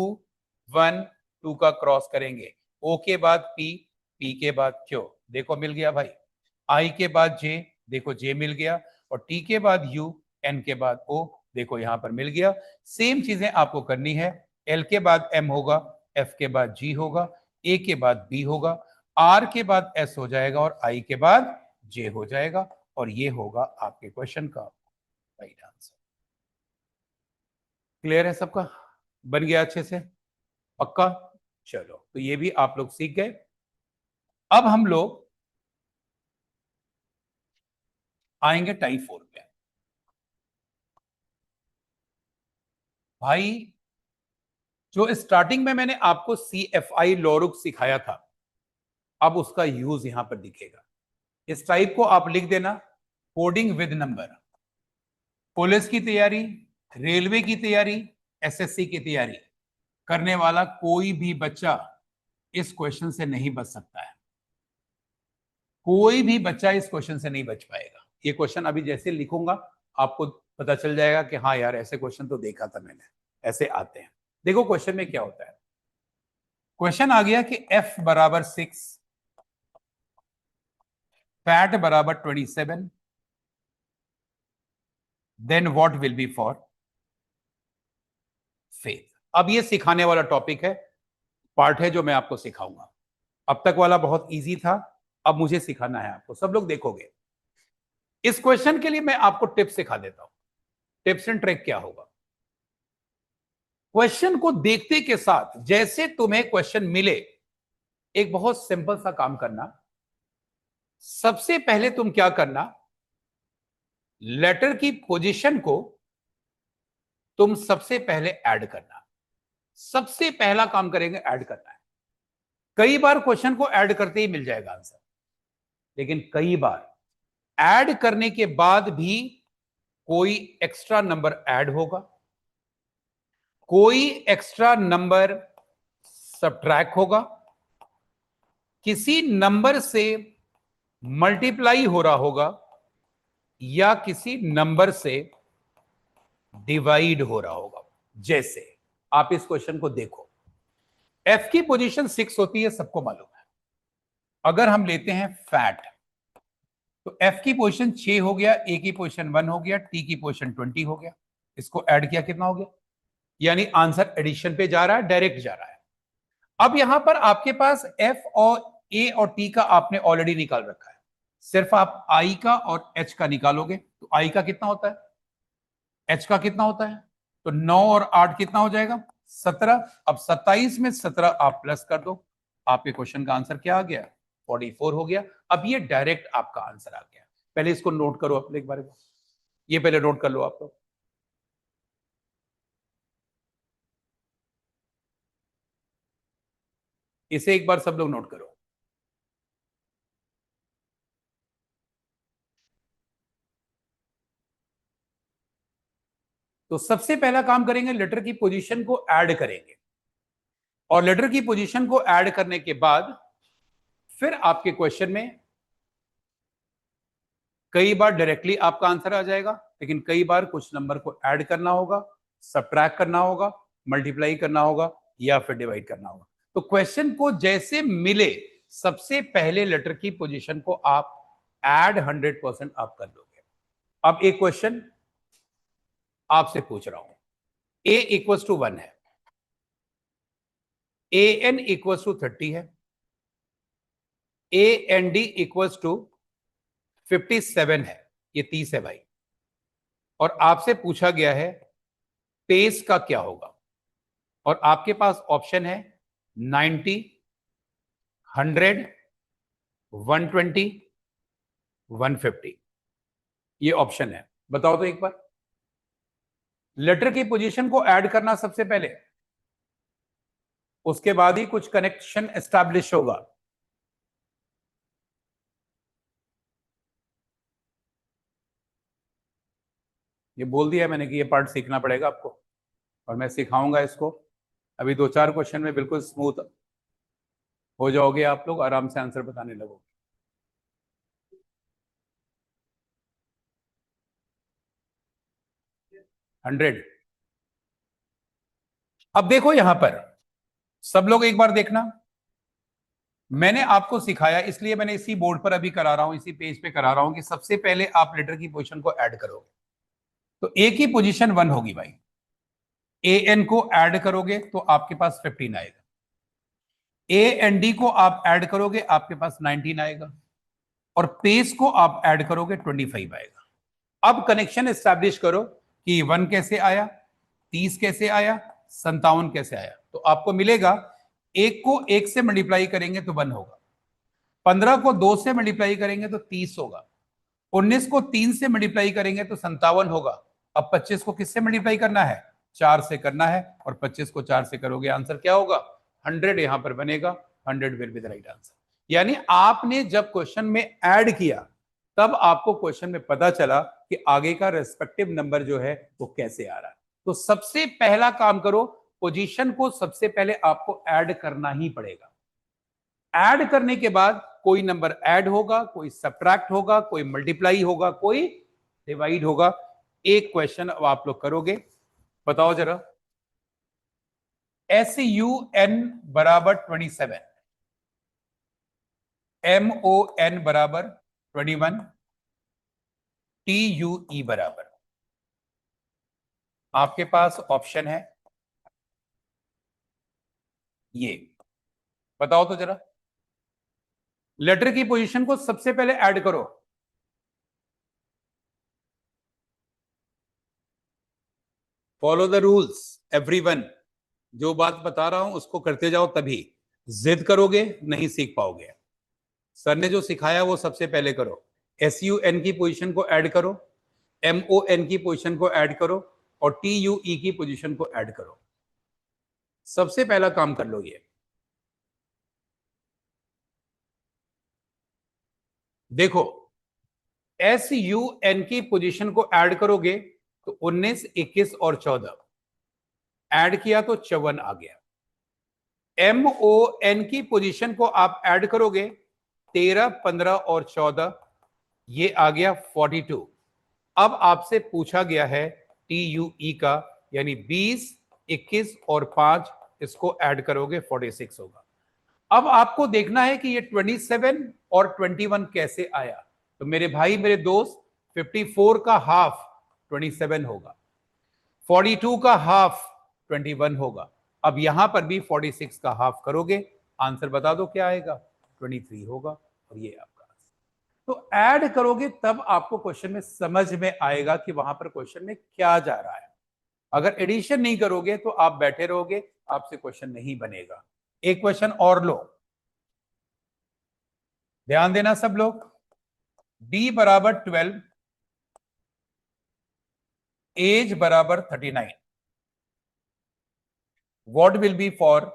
1 2 का क्रॉस करेंगे, ओ के बाद पी, पी के बाद क्यू, देखो मिल गया भाई। आई के बाद जे, देखो जे मिल गया, और टी के बाद यू, एन के बाद ओ, देखो यहां पर मिल गया। सेम चीजें आपको करनी है, एल के बाद एम होगा, एफ के बाद जी होगा, ए के बाद बी होगा, आर के बाद एस हो जाएगा और आई के बाद जे हो जाएगा, और ये होगा आपके क्वेश्चन का राइट आंसर। क्लियर है सबका, बन गया अच्छे से, पक्का। चलो तो ये भी आप लोग सीख गए। अब हम लोग आएंगे टाइप 4 पे। भाई जो स्टार्टिंग में मैंने आपको CFI लॉरुक सिखाया था, अब उसका यूज यहां पर दिखेगा। इस टाइप को आप लिख देना, कोडिंग विद नंबर। पुलिस की तैयारी, रेलवे की तैयारी, SSC की तैयारी करने वाला कोई भी बच्चा इस क्वेश्चन से नहीं बच सकता है। कोई भी बच्चा इस क्वेश्चन से नहीं बच पाएगा। ये क्वेश्चन अभी जैसे लिखूंगा आपको पता चल जाएगा कि हाँ यार ऐसे क्वेश्चन तो देखा था मैंने, ऐसे आते हैं। देखो क्वेश्चन में क्या होता है। क्वेश्चन आ गया कि F बराबर 6, फैट बराबर 27, then what will be for faith. अब ये सिखाने वाला टॉपिक है, पार्ट है जो मैं आपको सिखाऊंगा। अब तक वाला बहुत इजी था, अब मुझे सिखाना है आपको, सब लोग देखोगे। इस क्वेश्चन के लिए मैं आपको टिप्स सिखा देता हूं। टिप्स एंड ट्रिक क्या होगा, क्वेश्चन को देखते के साथ जैसे तुम्हें क्वेश्चन मिले, एक बहुत सिंपल सा काम करना। सबसे पहले तुम क्या करना, लेटर की पोजीशन को तुम सबसे पहले ऐड करना। सबसे पहला काम करेंगे ऐड करना है। कई बार क्वेश्चन को ऐड करते ही मिल जाएगा आंसर, लेकिन कई बार ऐड करने के बाद भी कोई एक्स्ट्रा नंबर ऐड होगा, कोई एक्स्ट्रा नंबर सब्ट्रैक्ट होगा, किसी नंबर से मल्टीप्लाई हो रहा होगा, या किसी नंबर से डिवाइड हो रहा होगा। जैसे आप इस क्वेश्चन को देखो, एफ की पोजीशन 6 होती है, सबको मालूम है। अगर हम लेते हैं फैट, तो एफ की पोजीशन 6 हो गया, ए की पोजीशन 1 हो गया, टी की पोजीशन 20 हो गया। इसको ऐड किया कितना हो गया, यानी आंसर एडिशन पे जा रहा है, डायरेक्ट जा रहा है। अब यहां पर आपके पास एफ और ए और टी का आपने ऑलरेडी निकाल रखा है, सिर्फ आप आई का और एच का निकालोगे। तो आई का कितना होता है, एच का कितना होता है, तो 9 और 8 कितना हो जाएगा, 17। अब 27 में 17 आप प्लस कर दो, आपके क्वेश्चन का आंसर क्या आ गया, 44 हो गया। अब ये डायरेक्ट आपका आंसर आ गया। पहले इसको नोट करो अपने एक बार, ये पहले नोट कर लो आप लोग। इसे एक बार सब लोग नोट करो। तो सबसे पहला काम करेंगे, लेटर की पोजीशन को ऐड करेंगे, और लेटर की पोजीशन को ऐड करने के बाद फिर आपके क्वेश्चन में कई बार डायरेक्टली आपका आंसर आ जाएगा, लेकिन कई बार कुछ नंबर को ऐड करना होगा, सब्ट्रैक्ट करना होगा, मल्टीप्लाई करना होगा, या फिर डिवाइड करना होगा। तो क्वेश्चन को जैसे मिले, सबसे पहले लेटर की पोजीशन को आप ऐड 100% आप कर लोगे। अब एक क्वेश्चन आपसे पूछ रहा हूं, a इक्वल्स टू 1 है, a n इक्वल्स टू 30 है, a n d equals to 57 है, ये 30 है भाई, और आपसे पूछा गया है पेस का क्या होगा, और आपके पास ऑप्शन है 90, 100, 120, 150। ये ऑप्शन है, बताओ तो एक बार। लेटर की पोजीशन को ऐड करना सबसे पहले, उसके बाद ही कुछ कनेक्शन एस्टैब्लिश होगा। ये बोल दिया मैंने कि ये पार्ट सीखना पड़ेगा आपको, और मैं सिखाऊंगा इसको। अभी 2-4 क्वेश्चन में बिल्कुल स्मूथ हो जाओगे आप लोग, आराम से आंसर बताने लगोगे। 100। अब देखो यहां पर सब लोग एक बार देखना, मैंने आपको सिखाया, इसलिए मैंने इसी बोर्ड पर अभी करा रहा हूं, इसी पेज पे करा रहा हूं कि सबसे पहले आप लेटर की पोजीशन को ऐड करोगे। तो ए की पोजीशन 1 होगी भाई, ए एन को ऐड करोगे तो आपके पास 15 आएगा। ए एन डी को आप ऐड करोगे आपके पास 19 आएगा, और पेस को आप ऐड करोगे 25 आएगा। अब कनेक्शन एस्टैब्लिश करो कि 1 कैसे आया, 30 कैसे आया, 57 कैसे आया। तो आपको मिलेगा, एक को 1 से मल्टीप्लाई करेंगे तो 1 होगा, 15 को 2 से मल्टीप्लाई करेंगे तो 30 होगा, 19 को 3 से मल्टीप्लाई करेंगे तो 57 होगा। अब 25 को किससे मल्टीप्लाई करना है, 4 से करना है, और 25 को 4 से करोगे आंसर क्या होगा, 100 यहां पर बनेगा। 100 will be the right answer. यानी आपने जब क्वेश्चन में ऐड किया तब आपको क्वेश्चन में पता चला कि आगे का रेस्पेक्टिव नंबर जो है वो कैसे आ रहा है। तो सबसे पहला काम करो, पोजीशन को सबसे पहले आपको ऐड करना ही पड़ेगा। ऐड करने के बाद कोई नंबर ऐड होगा, कोई सब्ट्रैक्ट होगा, कोई मल्टीप्लाई होगा, कोई डिवाइड होगा। एक क्वेश्चन अब आप लोग करोगे, बताओ जरा। SUN बराबर 27, MON बराबर 21, TUE बराबर, आपके पास ऑप्शन है ये, बताओ तो जरा। लेटर की पोजीशन को सबसे पहले ऐड करो। फॉलो द रूल्स एवरीवन, जो बात बता रहा हूं उसको करते जाओ, तभी जिद करोगे नहीं सीख पाओगे। सर ने जो सिखाया वो सबसे पहले करो। SUN की पोजीशन को ऐड करो, MON की पोजीशन को ऐड करो, और TUE की पोजीशन को ऐड करो। सबसे पहला काम कर लो ये। देखो, SUN की पोजीशन को ऐड करोगे तो 19, 21 और 14 ऐड किया तो 54 आ गया। MON की पोजीशन को आप ऐड करोगे 13, 15 और 14, ये आ गया 42। अब आपसे पूछा गया है TUE का, यानी 20, 21 और 5, इसको ऐड करोगे 46 होगा। अब आपको देखना है कि ये 27 और 21 कैसे आया। तो मेरे भाई मेरे दोस्त, 54 का हाफ 27 होगा, 42 का हाफ 21 होगा। अब यहां पर भी 46 का हाफ करोगे, आंसर बता दो क्या आएगा, 23 होगा। और ये आपका आंसर। तो ऐड करोगे तब आपको क्वेश्चन में समझ में आएगा कि वहां पर क्वेश्चन में क्या जा रहा है। अगर एडिशन नहीं करोगे तो आप बैठे रहोगे, आपसे क्वेश्चन नहीं बनेगा। एक क्वेश्चन और लो, ध्यान देना सब लोग। D बराबर 12, एज बराबर 39, what will be for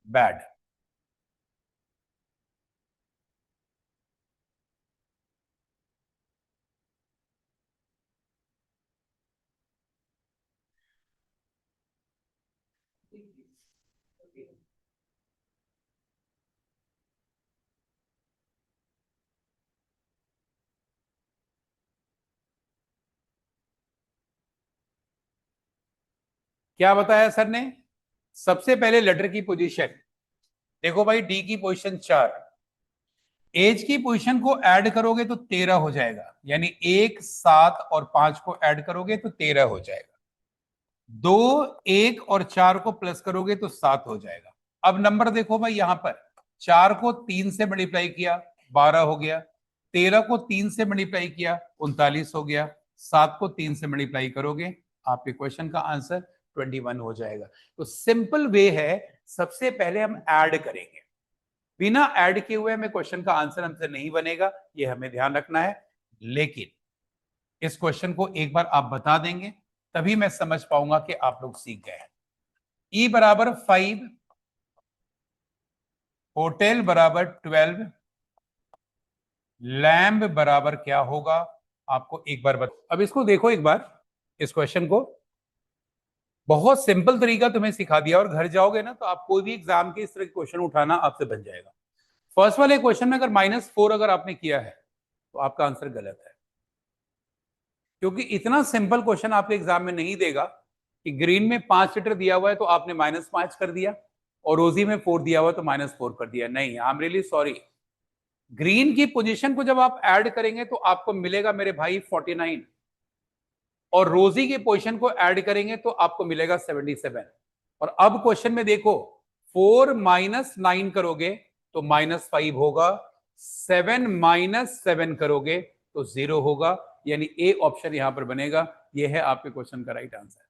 bad. क्या बताया सर ने, सबसे पहले लेटर की पोजीशन। देखो भाई, डी की पोजीशन 4, एज की पोजीशन को ऐड करोगे तो 13 हो जाएगा, यानी 1, 7 और 5 को ऐड करोगे तो 13 हो जाएगा। 2, 1 और 4 को प्लस करोगे तो 7 हो जाएगा। अब नंबर देखो भाई, यहां पर 4 को 3 से मल्टीप्लाई किया 12 हो गया, 13 को 3 से मल्टीप्लाई किया 39 हो गया, 7 को 3 से मल्टीप्लाई करोगे आपके क्वेश्चन का आंसर 21 हो जाएगा। तो सिंपल वे है, सबसे पहले हम ऐड करेंगे, बिना ऐड किए हुए हमें क्वेश्चन का आंसर हमसे नहीं बनेगा, ये हमें ध्यान रखना है। लेकिन इस क्वेश्चन को एक बार आप बता देंगे तभी मैं समझ पाऊंगा कि आप लोग सीख गए हैं। ई बराबर 5, होटल बराबर 12, लैम्ब बराबर क्या होगा आपको एक बार बता। अब इसको देखो एक बार, इस क्वेश्चन को बहुत सिंपल तरीका तुम्हें सिखा दिया, और घर जाओगे ना तो आप कोई भी एग्जाम के इस तरह के क्वेश्चन उठाना आपसे बन जाएगा। फर्स्ट वाले क्वेश्चन में अगर -4 अगर आपने किया है तो आपका आंसर गलत है, क्योंकि इतना सिंपल क्वेश्चन आपके एग्जाम में नहीं देगा कि ग्रीन में 5 लीटर दिया हुआ है तो आपने -5 कर दिया, और रोजी में 4 दिया हुआ है तो -4 कर दिया। नहीं, I am really sorry. Green की पोजीशन को जब आप ऐड करेंगे तो आपको मिलेगा मेरे भाई 49, और रोजी की पोजीशन को ऐड करेंगे तो आपको मिलेगा 77। और अब क्वेश्चन में देखो, 4 - 9 करोगे तो -5 होगा, 7 - 7 करोगे तो 0 होगा, यानी ए ऑप्शन यहां पर बनेगा। यह है आपके क्वेश्चन का राइट आंसर।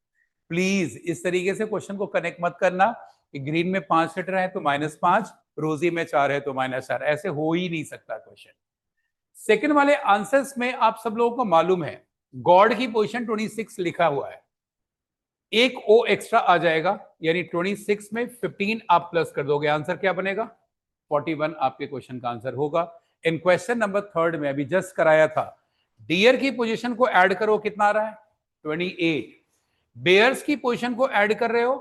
प्लीज इस तरीके से क्वेश्चन को कनेक्ट मत करना कि ग्रीन में 5 लीटर है तो -5, रोजी में 4 है तो -4, ऐसे हो ही नहीं सकता क्वेश्चन। सेकंड वाले आंसर्स में आप सब लोगों को मालूम है गॉड की पोजीशन 26 लिखा हुआ है, एक ओ एक्स्ट्रा आ जाएगा, यानी 26 में 15 आप प्लस कर दोगे, आंसर क्या बनेगा 41 आपके क्वेश्चन का आंसर होगा। इन क्वेश्चन नंबर 3 में अभी जस्ट कराया था, डियर की पोजीशन को ऐड करो, कितना आ रहा है 28, बेयर्स की पोजीशन को ऐड कर रहे हो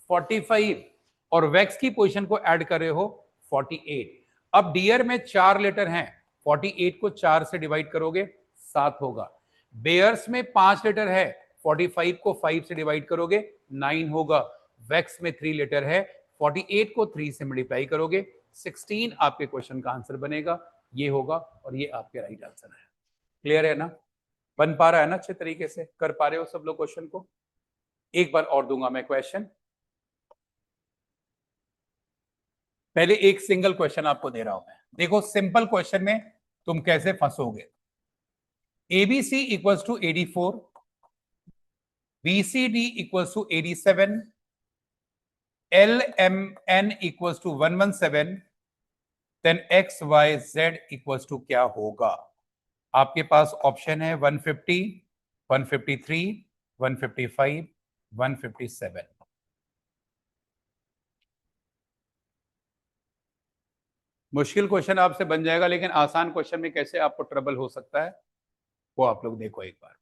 45, और वैक्स की पोजीशन को ऐड कर रहे हो 48। अब डियर में 4 लेटर हैं, 48 को 4 से डिवाइड करोगे 7 होगा। बेयर्स में 5 लेटर है, 45 को 5 से डिवाइड करोगे 9 होगा। वैक्स में 3 लेटर है, 48 को 3 से मल्टीप्लाई करोगे 16 आपके क्वेश्चन का आंसर बनेगा। ये होगा और ये आपके राइट आंसर है। क्लियर है ना? बन पा रहा है ना? अच्छे तरीके से कर पा रहे हो सब लोग क्वेश्चन को? एक बार और दूंगा मैं क्वेश्चन, पहले एक सिंगल क्वेश्चन आपको दे रहा हूं मैं, देखो सिंपल क्वेश्चन में तुम कैसे फंसोगे। ABC equals to 84, BCD equals to 87, LMN equals to 117, then XYZ equals to क्या होगा? आपके पास ऑप्शन है 150, 153, 155, 157। मुश्किल क्वेश्चन आपसे बन जाएगा, लेकिन आसान क्वेश्चन में कैसे आपको ट्रबल हो सकता है वो आप लोग देखो एक बार।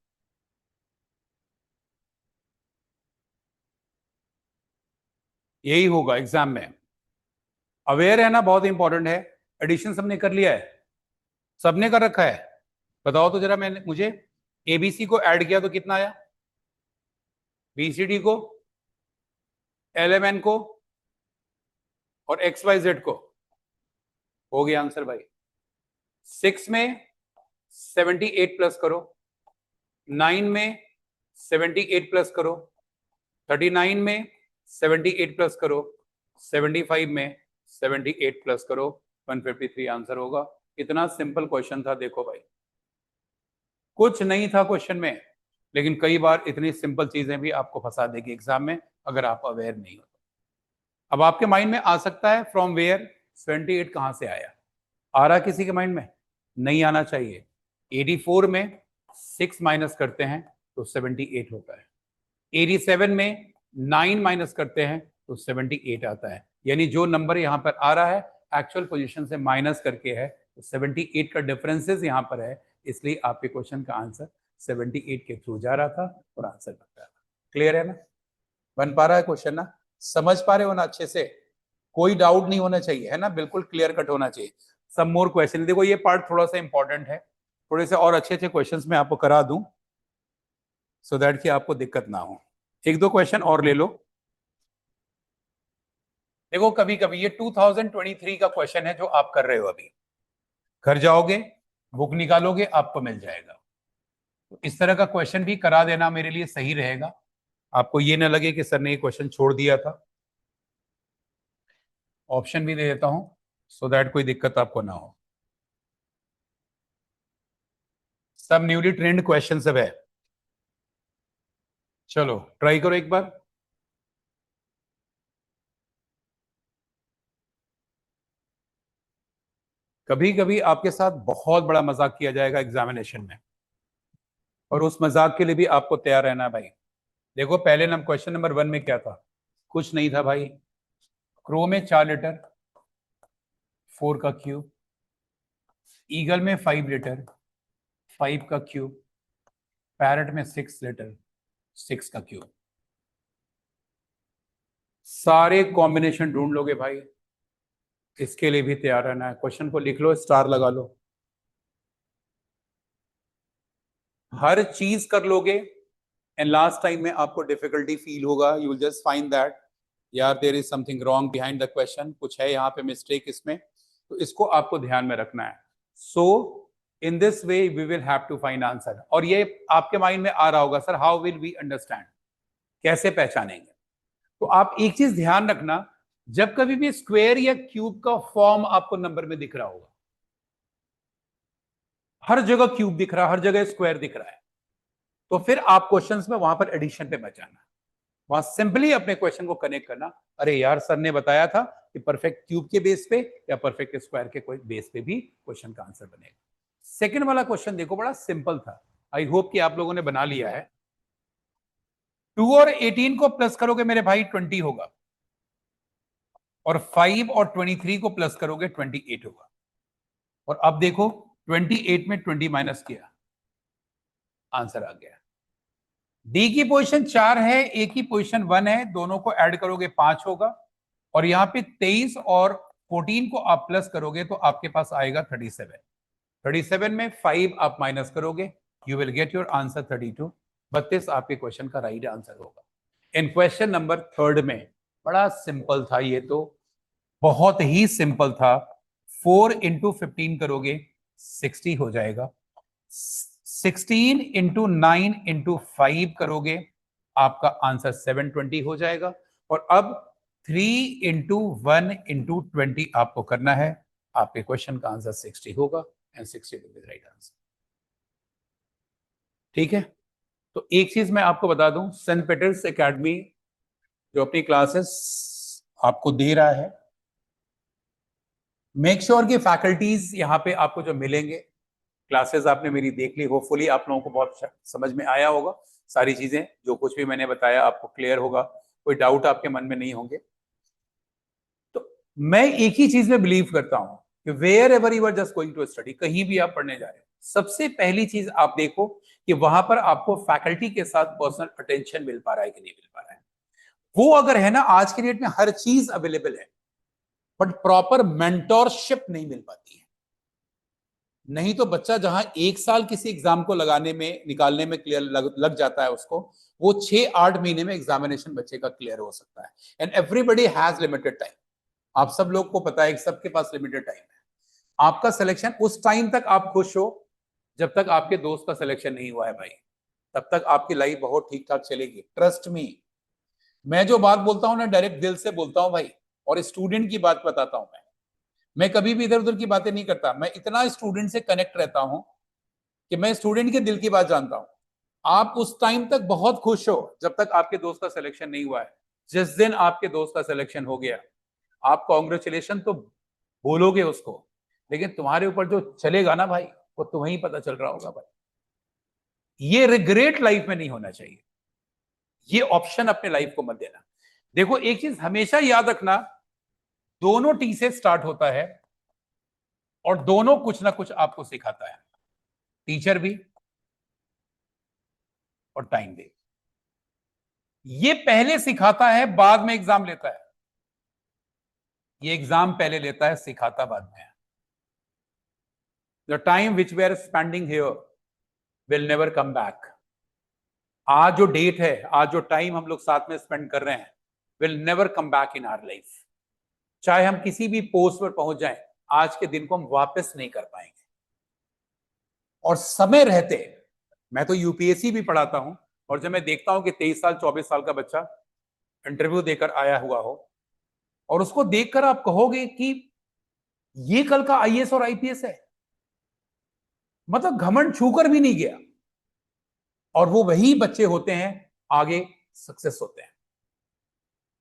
यही होगा एग्जाम में, अवेयर है ना, बहुत इंपॉर्टेंट है। एडिशन सबने कर लिया है? सबने कर रखा है? बताओ तो जरा, मैंने मुझे एबीसी को ऐड किया तो कितना आया, बीसीडी को, एलएमएन को और XYZ को, हो गया आंसर भाई। 6 में 78 प्लस करो, 9 में 78 प्लस करो, 39 में 78 प्लस करो, 75 में 78 प्लस करो, 153 आंसर होगा। इतना सिंपल क्वेश्चन था। देखो भाई, कुछ नहीं था क्वेश्चन में, लेकिन कई बार इतनी सिंपल चीजें भी आपको फंसा देगी एग्जाम में अगर आप अवेयर नहीं हो। अब आपके माइंड में आ सकता है फ्रॉम वेयर 78 कहां से आया? आ रहा किसी के माइंड में? नहीं आना चाहिए। 84 में 6 माइनस करते हैं तो 78 होता है, 87 में 9 माइनस करते हैं तो 78 आता है, यानी जो नंबर यहां पर आ रहा है एक्चुअल पोजीशन से माइनस करके है, तो 78 का डिफरेंसेस यहां पर है, इसलिए आपके क्वेश्चन का आंसर 78 के थ्रू जा रहा था और आंसर बन रहा था। क्लियर है ना? बन पा रहा है क्वेश्चन ना? समझ पा रहे हो ना अच्छे से? कोई डाउट नहीं होना चाहिए, है ना? बिल्कुल क्लियर कट होना चाहिए। सम मोर क्वेश्चन, देखो ये पार्ट थोड़ा सा इंपॉर्टेंट है, थोड़े से और अच्छे अच्छे क्वेश्चंस मैं आपको करा दूं सो दैट कि आपको दिक्कत ना हो। एक दो क्वेश्चन और ले लो। देखो कभी कभी ये 2023 का क्वेश्चन है जो आप कर रहे हो, अभी घर जाओगे बुक निकालोगे आपको मिल जाएगा, तो इस तरह का क्वेश्चन भी करा देना मेरे लिए सही रहेगा, आपको ये ना लगे कि सर ने ये क्वेश्चन छोड़ दिया था। ऑप्शन भी दे देता हूं सो दैट कोई दिक्कत आपको ना हो। सब न्यूली ट्रेंड क्वेश्चन सब है, चलो ट्राई करो एक बार। कभी कभी आपके साथ बहुत बड़ा मजाक किया जाएगा एग्जामिनेशन में, और उस मजाक के लिए भी आपको तैयार रहना है भाई। देखो पहले क्वेश्चन नंबर 1 में क्या था, कुछ नहीं था भाई। क्रो में 4 लीटर 4 का क्यूब, ईगल में 5 लीटर 5 का क्यूब, पैरट में 6 लीटर 6 का क्यूब। सारे कॉम्बिनेशन ढूंढ लोगे भाई, इसके लिए भी तैयार रहना है। क्वेश्चन को लिख लो, स्टार लगा लो, हर चीज कर लोगे। एंड लास्ट टाइम में आपको डिफिकल्टी फील होगा, you will just find that यार there is something wrong behind the question, कुछ है यहाँ पे मिस्टेक इसमें, तो इसको आपको ध्यान में रखना है। So in this way we will have to find answer. और ये आपके माइंड में आ रहा होगा, sir how will we understand, कैसे पहचानेंगे? तो आप एक चीज ध्यान रखना, जब कभी भी स्क्वायर या क्यूब का फॉर्म आपको नंबर में दिख रहा होगा, हर जगह क्यूब दिख रहा है, हर जगह स्क्वायर दिख रहा है, तो फिर आप क्वेश्चंस में वहां पर एडिशन पे मत जाना, वहां सिंपली अपने क्वेश्चन को कनेक्ट करना। अरे यार सर ने बताया था कि परफेक्ट क्यूब के बेस पे या परफेक्ट स्क्वायर के कोई बेस पे भी क्वेश्चन का आंसर बनेगा। सेकंड वाला क्वेश्चन देखो, बड़ा सिंपल था, आई होप कि आप लोगों ने बना लिया है। 2 और 18 को प्लस करोगे मेरे भाई 20 होगा, और 5 और 23 को प्लस करोगे 28 होगा। और अब देखो 28 में 20 माइनस किया, आंसर आ गया। डी की पोजीशन 4 है, ए की पोजीशन 1 है, दोनों को ऐड करोगे 5 होगा, और यहां पे 23 और 14 को आप प्लस करोगे तो आपके पास आएगा 37। 37 में 5 आप माइनस करोगे, you will get your answer 32। 32 आपके क्वेश्चन का राइट आंसर होगा। इन क्वेश्चन नंबर 3 में बड़ा सिंपल था, ये तो बहुत ही सिंपल था। 4 इंटू 15 करोगे 60 हो जाएगा, 16 इंटू 9 इंटू 5 करोगे आपका आंसर 720 हो जाएगा। और अब 3 इंटू 1 इंटू 20 आपको करना है, आपके क्वेश्चन का आंसर 60 होगा, and 60 will be the right answer. ठीक है, तो एक चीज मैं आपको बता दूं, सेंट पीटर्स एकेडमी जो अपनी क्लासेस आपको दे रहा है, मेक श्योर कि फैकल्टीज यहाँ पे आपको जो मिलेंगे, क्लासेस आपने मेरी देख ली, होपफुली आप लोगों को बहुत समझ में आया होगा, सारी चीजें जो कुछ भी मैंने बताया आपको क्लियर होगा, कोई डाउट आपके मन में नहीं होंगे। तो मैं एक ही चीज में बिलीव करता हूं कि wherever you are just going to study, कहीं भी आप पढ़ने जा रहे हो, सबसे पहली चीज आप देखो कि वहां पर आपको फैकल्टी के साथ पर्सनल अटेंशन मिल पा रहा है कि नहीं मिल पा रहा है। वो अगर है ना, आज के डेट में हर चीज अवेलेबल है, बट प्रॉपर मेंटोरशिप नहीं मिल पाती है। नहीं तो बच्चा जहां 1 साल किसी एग्जाम को लगाने में निकालने में क्लियर लग जाता है उसको, वो 6-8 महीने में एग्जामिनेशन बच्चे का क्लियर हो सकता है। And everybody has limited time, आप सब लोग को पता है कि सबके पास लिमिटेड टाइम है। आपका सिलेक्शन उस टाइम तक आप खुश हो जब तक आपके दोस्त का सिलेक्शन नहीं हुआ है भाई, तब तक आपकी लाइफ बहुत ठीक ठाक चलेगी, ट्रस्ट मी। मैं जो बात बोलता हूं ना, डायरेक्ट दिल से बोलता हूं भाई, और स्टूडेंट की बात बताता हूं मैं कभी भी इधर उधर की बातें नहीं करता। मैं इतना स्टूडेंट से कनेक्ट रहता हूं कि मैं स्टूडेंट के दिल की बात जानता हूं। आप उस टाइम तक बहुत खुश हो जब तक आपके दोस्त का सिलेक्शन नहीं हुआ है। जिस दिन आपके दोस्त का सिलेक्शन हो गया, आप कॉन्ग्रेचुलेशन तो बोलोगे उसको, लेकिन तुम्हारे ऊपर जो चलेगा ना भाई, वो तुम्हें ही पता चल रहा होगा भाई। ये रिग्रेट लाइफ में नहीं होना चाहिए, ये ऑप्शन अपने लाइफ को मत देना। देखो एक चीज हमेशा याद रखना, दोनों टी से स्टार्ट होता है और दोनों कुछ ना कुछ आपको सिखाता है, टीचर भी और टाइम भी। ये पहले सिखाता है, बाद में एग्जाम लेता है। ये एग्जाम पहले लेता है, सिखाता बाद में है। The time which we are spending here will never come back. आज जो डेट है, आज जो टाइम हम लोग साथ में स्पेंड कर रहे हैं, will never come back in our life. चाहे हम किसी भी पोस्ट पर पहुंच जाएं, आज के दिन को हम वापस नहीं कर पाएंगे। और समय रहते, मैं तो यूपीएससी भी पढ़ाता हूं, और जब मैं देखता हूं कि 23 साल 24 साल का बच्चा इंटरव्यू देकर आया हुआ हो, और उसको देखकर आप कहोगे कि ये कल का आईएएस और आईपीएस है, मतलब घमंड छूकर भी नहीं गया, और वो वही बच्चे होते हैं आगे सक्सेस होते हैं।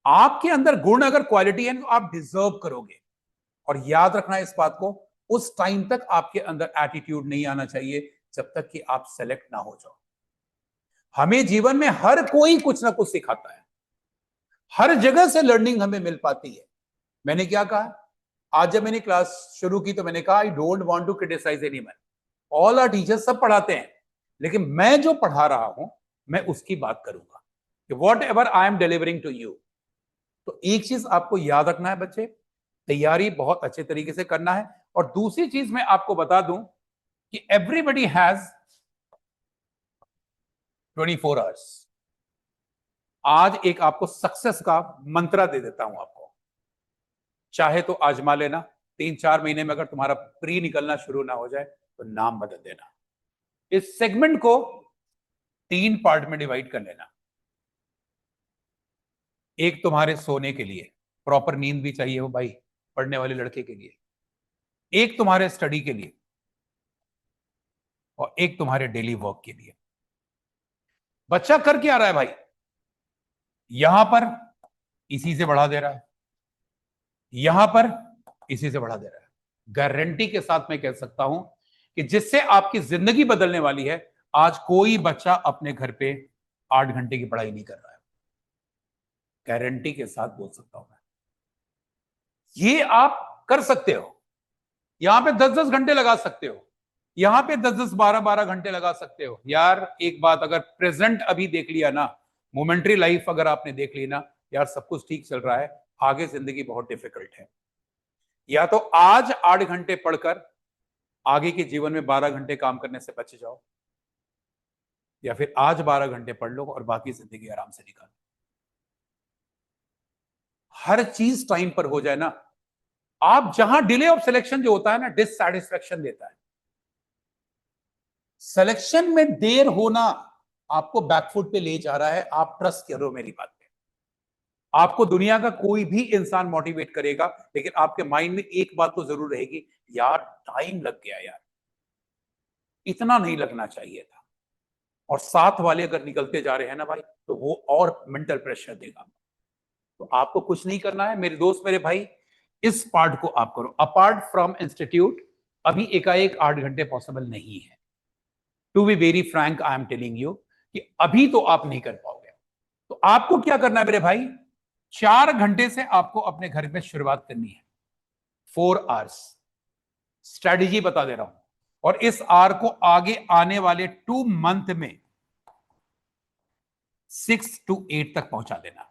आपके अंदर गुण अगर क्वालिटी है तो आप डिजर्व करोगे। और याद रखना इस बात को, उस टाइम तक आपके अंदर एटीट्यूड नहीं आना चाहिए जब तक कि आप सेलेक्ट ना हो जाओ। हमें जीवन में हर कोई कुछ ना कुछ सिखाता है, हर जगह से लर्निंग हमें मिल पाती है। मैंने क्या कहा आज जब मैंने क्लास शुरू की तो मैंने कहा I don't want to criticise anyone, all are teachers सब पढ़ाते हैं, लेकिन मैं जो पढ़ा रहा हूं मैं उसकी बात करूंगा कि whatever I am delivering to you. तो एक चीज आपको याद रखना है बच्चे, तैयारी बहुत अच्छे तरीके से करना है। और दूसरी चीज मैं आपको बता दूं कि एवरीबडी हैज 24 आवर्स। आज एक आपको सक्सेस का मंत्रा दे देता हूं आपको, चाहे तो आजमा लेना। 3-4 महीने में अगर तुम्हारा प्री निकलना शुरू ना हो जाए तो नाम बदल देना। इस सेगमेंट को 3 पार्ट में डिवाइड कर लेना। एक तुम्हारे सोने के लिए, प्रॉपर नींद भी चाहिए हो भाई पढ़ने वाले लड़के के लिए, एक तुम्हारे स्टडी के लिए, और एक तुम्हारे डेली वर्क के लिए। बच्चा कर क्या रहा है भाई, यहां पर इसी से बढ़ा दे रहा है, यहां पर इसी से बढ़ा दे रहा है। गारंटी के साथ मैं कह सकता हूं कि जिससे आपकी जिंदगी बदलने वाली है, आज कोई बच्चा अपने घर पे 8 घंटे की पढ़ाई नहीं कर रहा है। गारंटी के साथ बोल सकता हूं मैं, ये आप कर सकते हो। यहां पे 10-10 घंटे लगा सकते हो, यहां पे 10-10, 12-12 घंटे लगा सकते हो। यार एक बात अगर प्रेजेंट अभी देख लिया ना, मोमेंट्री लाइफ अगर आपने देख ली ना, यार सब कुछ ठीक चल रहा है, आगे जिंदगी बहुत डिफिकल्ट है। या तो आज 8 घंटे पढ़कर आगे के जीवन में 12 घंटे काम करने से बच जाओ, या फिर आज 12 घंटे पढ़ लो और बाकी जिंदगी आराम से निकालो। हर चीज टाइम पर हो जाए ना, आप जहां डिले ऑफ सिलेक्शन जो होता है ना, डिससैटिस्फैक्शन देता है। सिलेक्शन में देर होना आपको बैकफुट पे ले जा रहा है, आप ट्रस्ट करो मेरी बात पे। आपको दुनिया का कोई भी इंसान मोटिवेट करेगा, लेकिन आपके माइंड में एक बात तो जरूर रहेगी, यार टाइम लग गया यार, इतना नहीं लगना चाहिए था। और साथ वाले अगर निकलते जा रहे हैं ना भाई, तो वो और मेंटल प्रेशर देगा। तो आपको कुछ नहीं करना है मेरे दोस्त मेरे भाई, इस पार्ट को आप करो। अपार्ट फ्रॉम इंस्टीट्यूट अभी एकाएक 8 घंटे पॉसिबल नहीं है। To be very frank I am telling you कि अभी तो आप नहीं कर पाओगे। तो आपको क्या करना है मेरे भाई, 4 घंटे से आपको अपने घर में शुरुआत करनी है। 4 आवर्स स्ट्रेटेजी बता दे रहा हूं, और इस आर को आगे आने वाले 2 मंथ में 6 to 8 तक पहुंचा देना।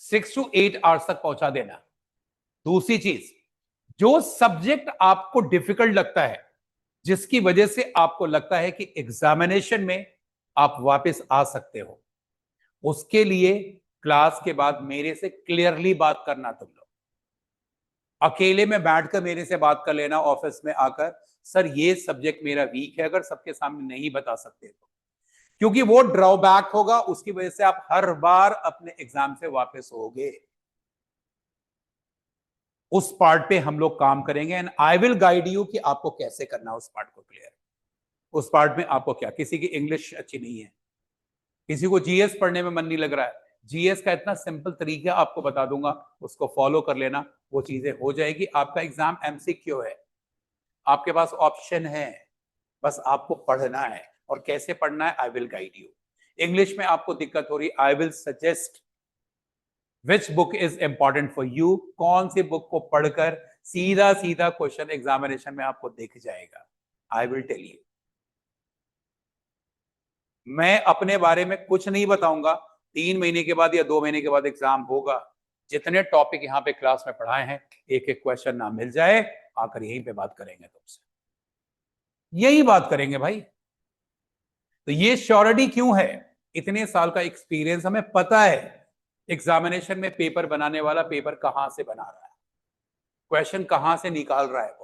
6 to 8 आवर्स तक पहुंचा देना। दूसरी चीज, जो सब्जेक्ट आपको डिफिकल्ट लगता है, जिसकी वजह से आपको लगता है कि एग्जामिनेशन में आप वापस आ सकते हो, उसके लिए क्लास के बाद मेरे से क्लियरली बात करना। तुम लोग अकेले में बैठकर मेरे से बात कर लेना ऑफिस में आकर, सर ये सब्जेक्ट मेरा वीक है, अगर सबके सामने नहीं बता सकते तो, क्योंकि वो ड्रॉबैक होगा, उसकी वजह से आप हर बार अपने एग्जाम से वापस होगे। उस पार्ट पे हम लोग काम करेंगे and I will guide you कि आपको कैसे करना है उस पार्ट को क्लियर। उस पार्ट में आपको क्या, किसी की इंग्लिश अच्छी नहीं है, किसी को जीएस पढ़ने में मन नहीं लग रहा है, जीएस का इतना सिंपल तरीका आपको बता दूंगा, उसको फॉलो कर लेना, वो चीजें हो जाएगी। आपका एग्जाम एमसीक्यू है, आपके पास ऑप्शन है, बस आपको पढ़ना है। और कैसे पढ़ना है I will guide you. English में आपको दिक्कत हो रही, I will suggest which book is important for you, कौन सी बुक को पढ़कर सीधा सीधा क्वेश्चन एग्जामिनेशन में आपको दिख जाएगा, आई विल टेल यू। मैं अपने बारे में कुछ नहीं बताऊंगा, 3 महीने के बाद या 2 महीने के बाद एग्जाम होगा, जितने टॉपिक यहाँ पे क्लास में पढ़ाए हैं, एक एक क्वेश्चन ना मिल जाए, आकर यहीं पे बात करेंगे तुमसे, यही बात करेंगे भाई। तो ये श्योरिटी क्यों है, इतने साल का एक्सपीरियंस, हमें पता है एग्जामिनेशन में पेपर बनाने वाला पेपर कहां से बना रहा है, क्वेश्चन कहां से निकाल रहा है,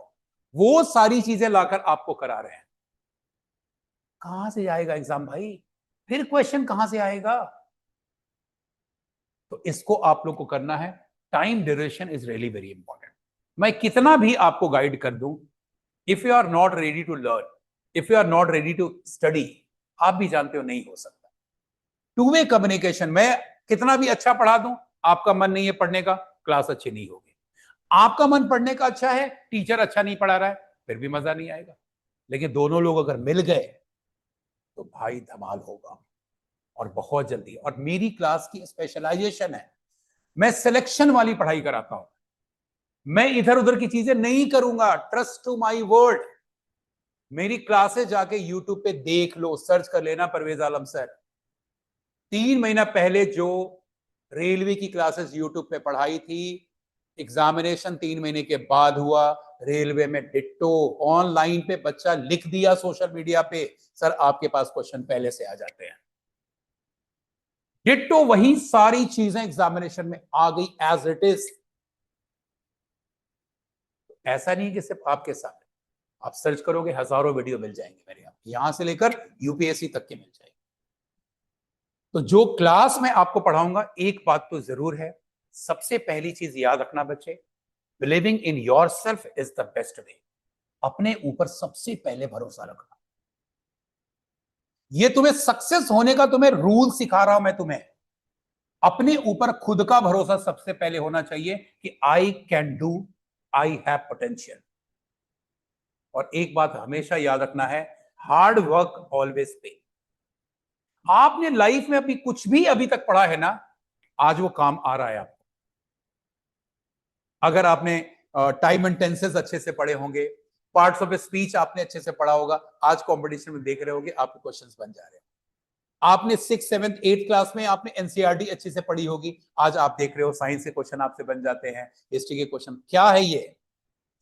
वो सारी चीजें लाकर आपको करा रहे हैं। कहां से आएगा एग्जाम भाई, फिर क्वेश्चन कहां से आएगा। तो इसको आप लोग को करना है, time duration is really very important. मैं कितना भी आपको गाइड कर दूं, if you are not ready to learn, if you are not ready to study, आप भी जानते हो नहीं हो सकता। टू वे कम्युनिकेशन, मैं कितना भी अच्छा पढ़ा दूं, आपका मन नहीं है पढ़ने का, क्लास अच्छी नहीं होगी। आपका मन पढ़ने का अच्छा है, टीचर अच्छा नहीं पढ़ा रहा है, फिर भी मजा नहीं आएगा। लेकिन दोनों लोग अगर मिल गए तो भाई धमाल होगा, और बहुत जल्दी। और मेरी क्लास की स्पेशलाइजेशन है, मैं सिलेक्शन वाली पढ़ाई कराता हूं, मैं इधर उधर की चीजें नहीं करूंगा। Trust to my word. मेरी क्लासेस जाके यूट्यूब पे देख लो, सर्च कर लेना परवेज आलम सर। 3 महीना पहले जो रेलवे की क्लासेस यूट्यूब पे पढ़ाई थी, एग्जामिनेशन 3 महीने के बाद हुआ रेलवे में डिट्टो। ऑनलाइन पे बच्चा लिख दिया सोशल मीडिया पे, सर आपके पास क्वेश्चन पहले से आ जाते हैं। डिट्टो वही सारी चीजें एग्जामिनेशन में आ गई एज इट इज। ऐसा नहीं कि सिर्फ आपके साथ, आप सर्च करोगे हजारों वीडियो मिल जाएंगे मेरे, यहाँ यहां से लेकर यूपीएससी तक के मिल जाएंगे। तो जो क्लास में आपको पढ़ाऊंगा, एक बात तो जरूर है, सबसे पहली चीज याद रखना बच्चे, believing in your self is the best way. अपने ऊपर सबसे पहले भरोसा रखना। ये तुम्हें सक्सेस होने का तुम्हें रूल सिखा रहा हूं मैं तुम्हें। अपने ऊपर खुद का भरोसा सबसे पहले होना चाहिए कि I can do, I have potential. और एक बात हमेशा याद रखना है, हार्ड वर्क ऑलवेज पे। आपने लाइफ में अभी कुछ भी अभी तक पढ़ा है ना, आज वो काम आ रहा है आपको। अगर आपने टाइम एंड टेंसेस अच्छे से पढ़े होंगे, पार्ट्स ऑफ स्पीच आपने अच्छे से पढ़ा होगा, आज कंपटीशन में देख रहे होगे आपके क्वेश्चंस बन जा रहे हैं। आपने 6th 7th 8th क्लास में आपने एनसीईआरटी अच्छे से पढ़ी होगी, आज आप देख रहे हो साइंस के क्वेश्चन आपसे बन जाते हैं, हिस्ट्री के क्वेश्चन। क्या है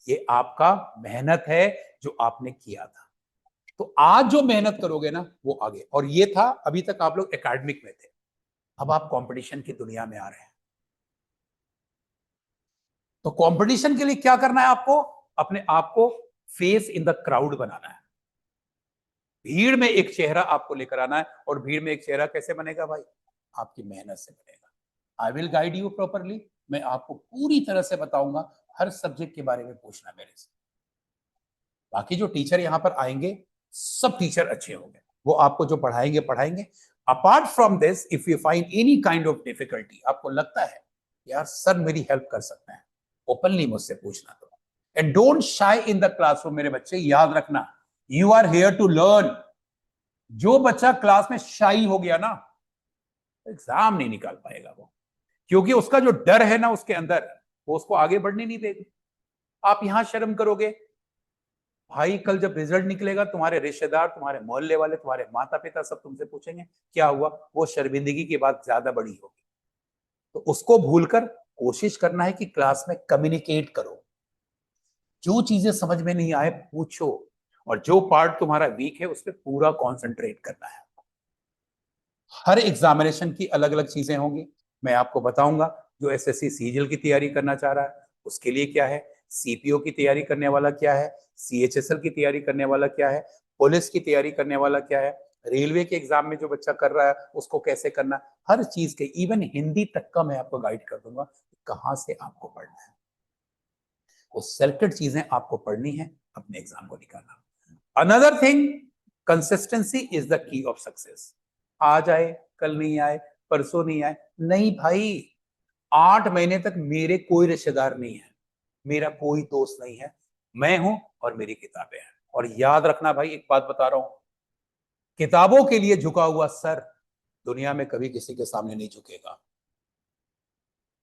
ये आपका मेहनत है जो आपने किया था। तो आज जो मेहनत करोगे ना वो आगे। और ये था, अभी तक आप लोग एकेडमिक में थे, अब आप कंपटीशन की दुनिया में आ रहे हैं। तो कंपटीशन के लिए क्या करना है आपको, अपने आप को फेस इन द क्राउड बनाना है। भीड़ में एक चेहरा आपको लेकर आना है। और भीड़ में एक चेहरा कैसे बनेगा भाई, आपकी मेहनत से बनेगा। I will guide you properly. मैं आपको पूरी तरह से बताऊंगा, हर सब्जेक्ट के बारे में पूछना मेरे से। बाकी जो टीचर यहां पर आएंगे, सब टीचर अच्छे होंगे, वो आपको जो पढ़ाएंगे पढ़ाएंगे। Apart from this, if you find any kind of difficulty, आपको लगता है यार सर मेरी हेल्प कर सकते हैं, ओपनली मुझसे पूछना। तो and don't shy in the classroom. मेरे बच्चे याद रखना, you are here to learn. जो बच्चा क्लास में शाई हो गया ना, एग्जाम नहीं निकाल पाएगा वो, क्योंकि उसका जो डर है ना उसके अंदर, वो उसको आगे बढ़ने नहीं देगा। आप यहां शर्म करोगे भाई, कल जब रिजल्ट निकलेगा, तुम्हारे रिश्तेदार, तुम्हारे मोहल्ले वाले, तुम्हारे माता पिता सब तुमसे पूछेंगे क्या हुआ। वो शर्मिंदगी की बात ज्यादा बड़ी होगी। तो उसको भूलकर कोशिश करना है कि क्लास में कम्युनिकेट करो। जो चीजें समझ में नहीं आए पूछो, और जो पार्ट तुम्हारा वीक है उस पर पूरा कॉन्सेंट्रेट करना है। हर एग्जामिनेशन की अलग अलग चीजें होंगी, मैं आपको बताऊंगा। जो एसएससी सीजीएल की तैयारी करना चाह रहा है उसके लिए क्या है, सीपीओ की तैयारी करने वाला क्या है, सीएचएसएल की तैयारी करने वाला क्या है, पुलिस की तैयारी करने वाला क्या है, रेलवे के एग्जाम में जो बच्चा कर रहा है उसको कैसे करना, हर चीज के, इवन हिंदी तक का मैं आपको गाइड कर दूंगा कहां से आपको पढ़ना है। वो सेलेक्टेड चीजें आपको पढ़नी है, अपने एग्जाम को निकालना। Another thing, consistency is the key of success. आज आए, कल नहीं आए, परसों नहीं आए, नहीं भाई। 8 महीने तक मेरे कोई रिश्तेदार नहीं है, मेरा कोई दोस्त नहीं है, मैं हूं और मेरी किताबें हैं। और याद रखना भाई, एक बात बता रहा हूं, किताबों के लिए झुका हुआ सर दुनिया में कभी किसी के सामने नहीं झुकेगा।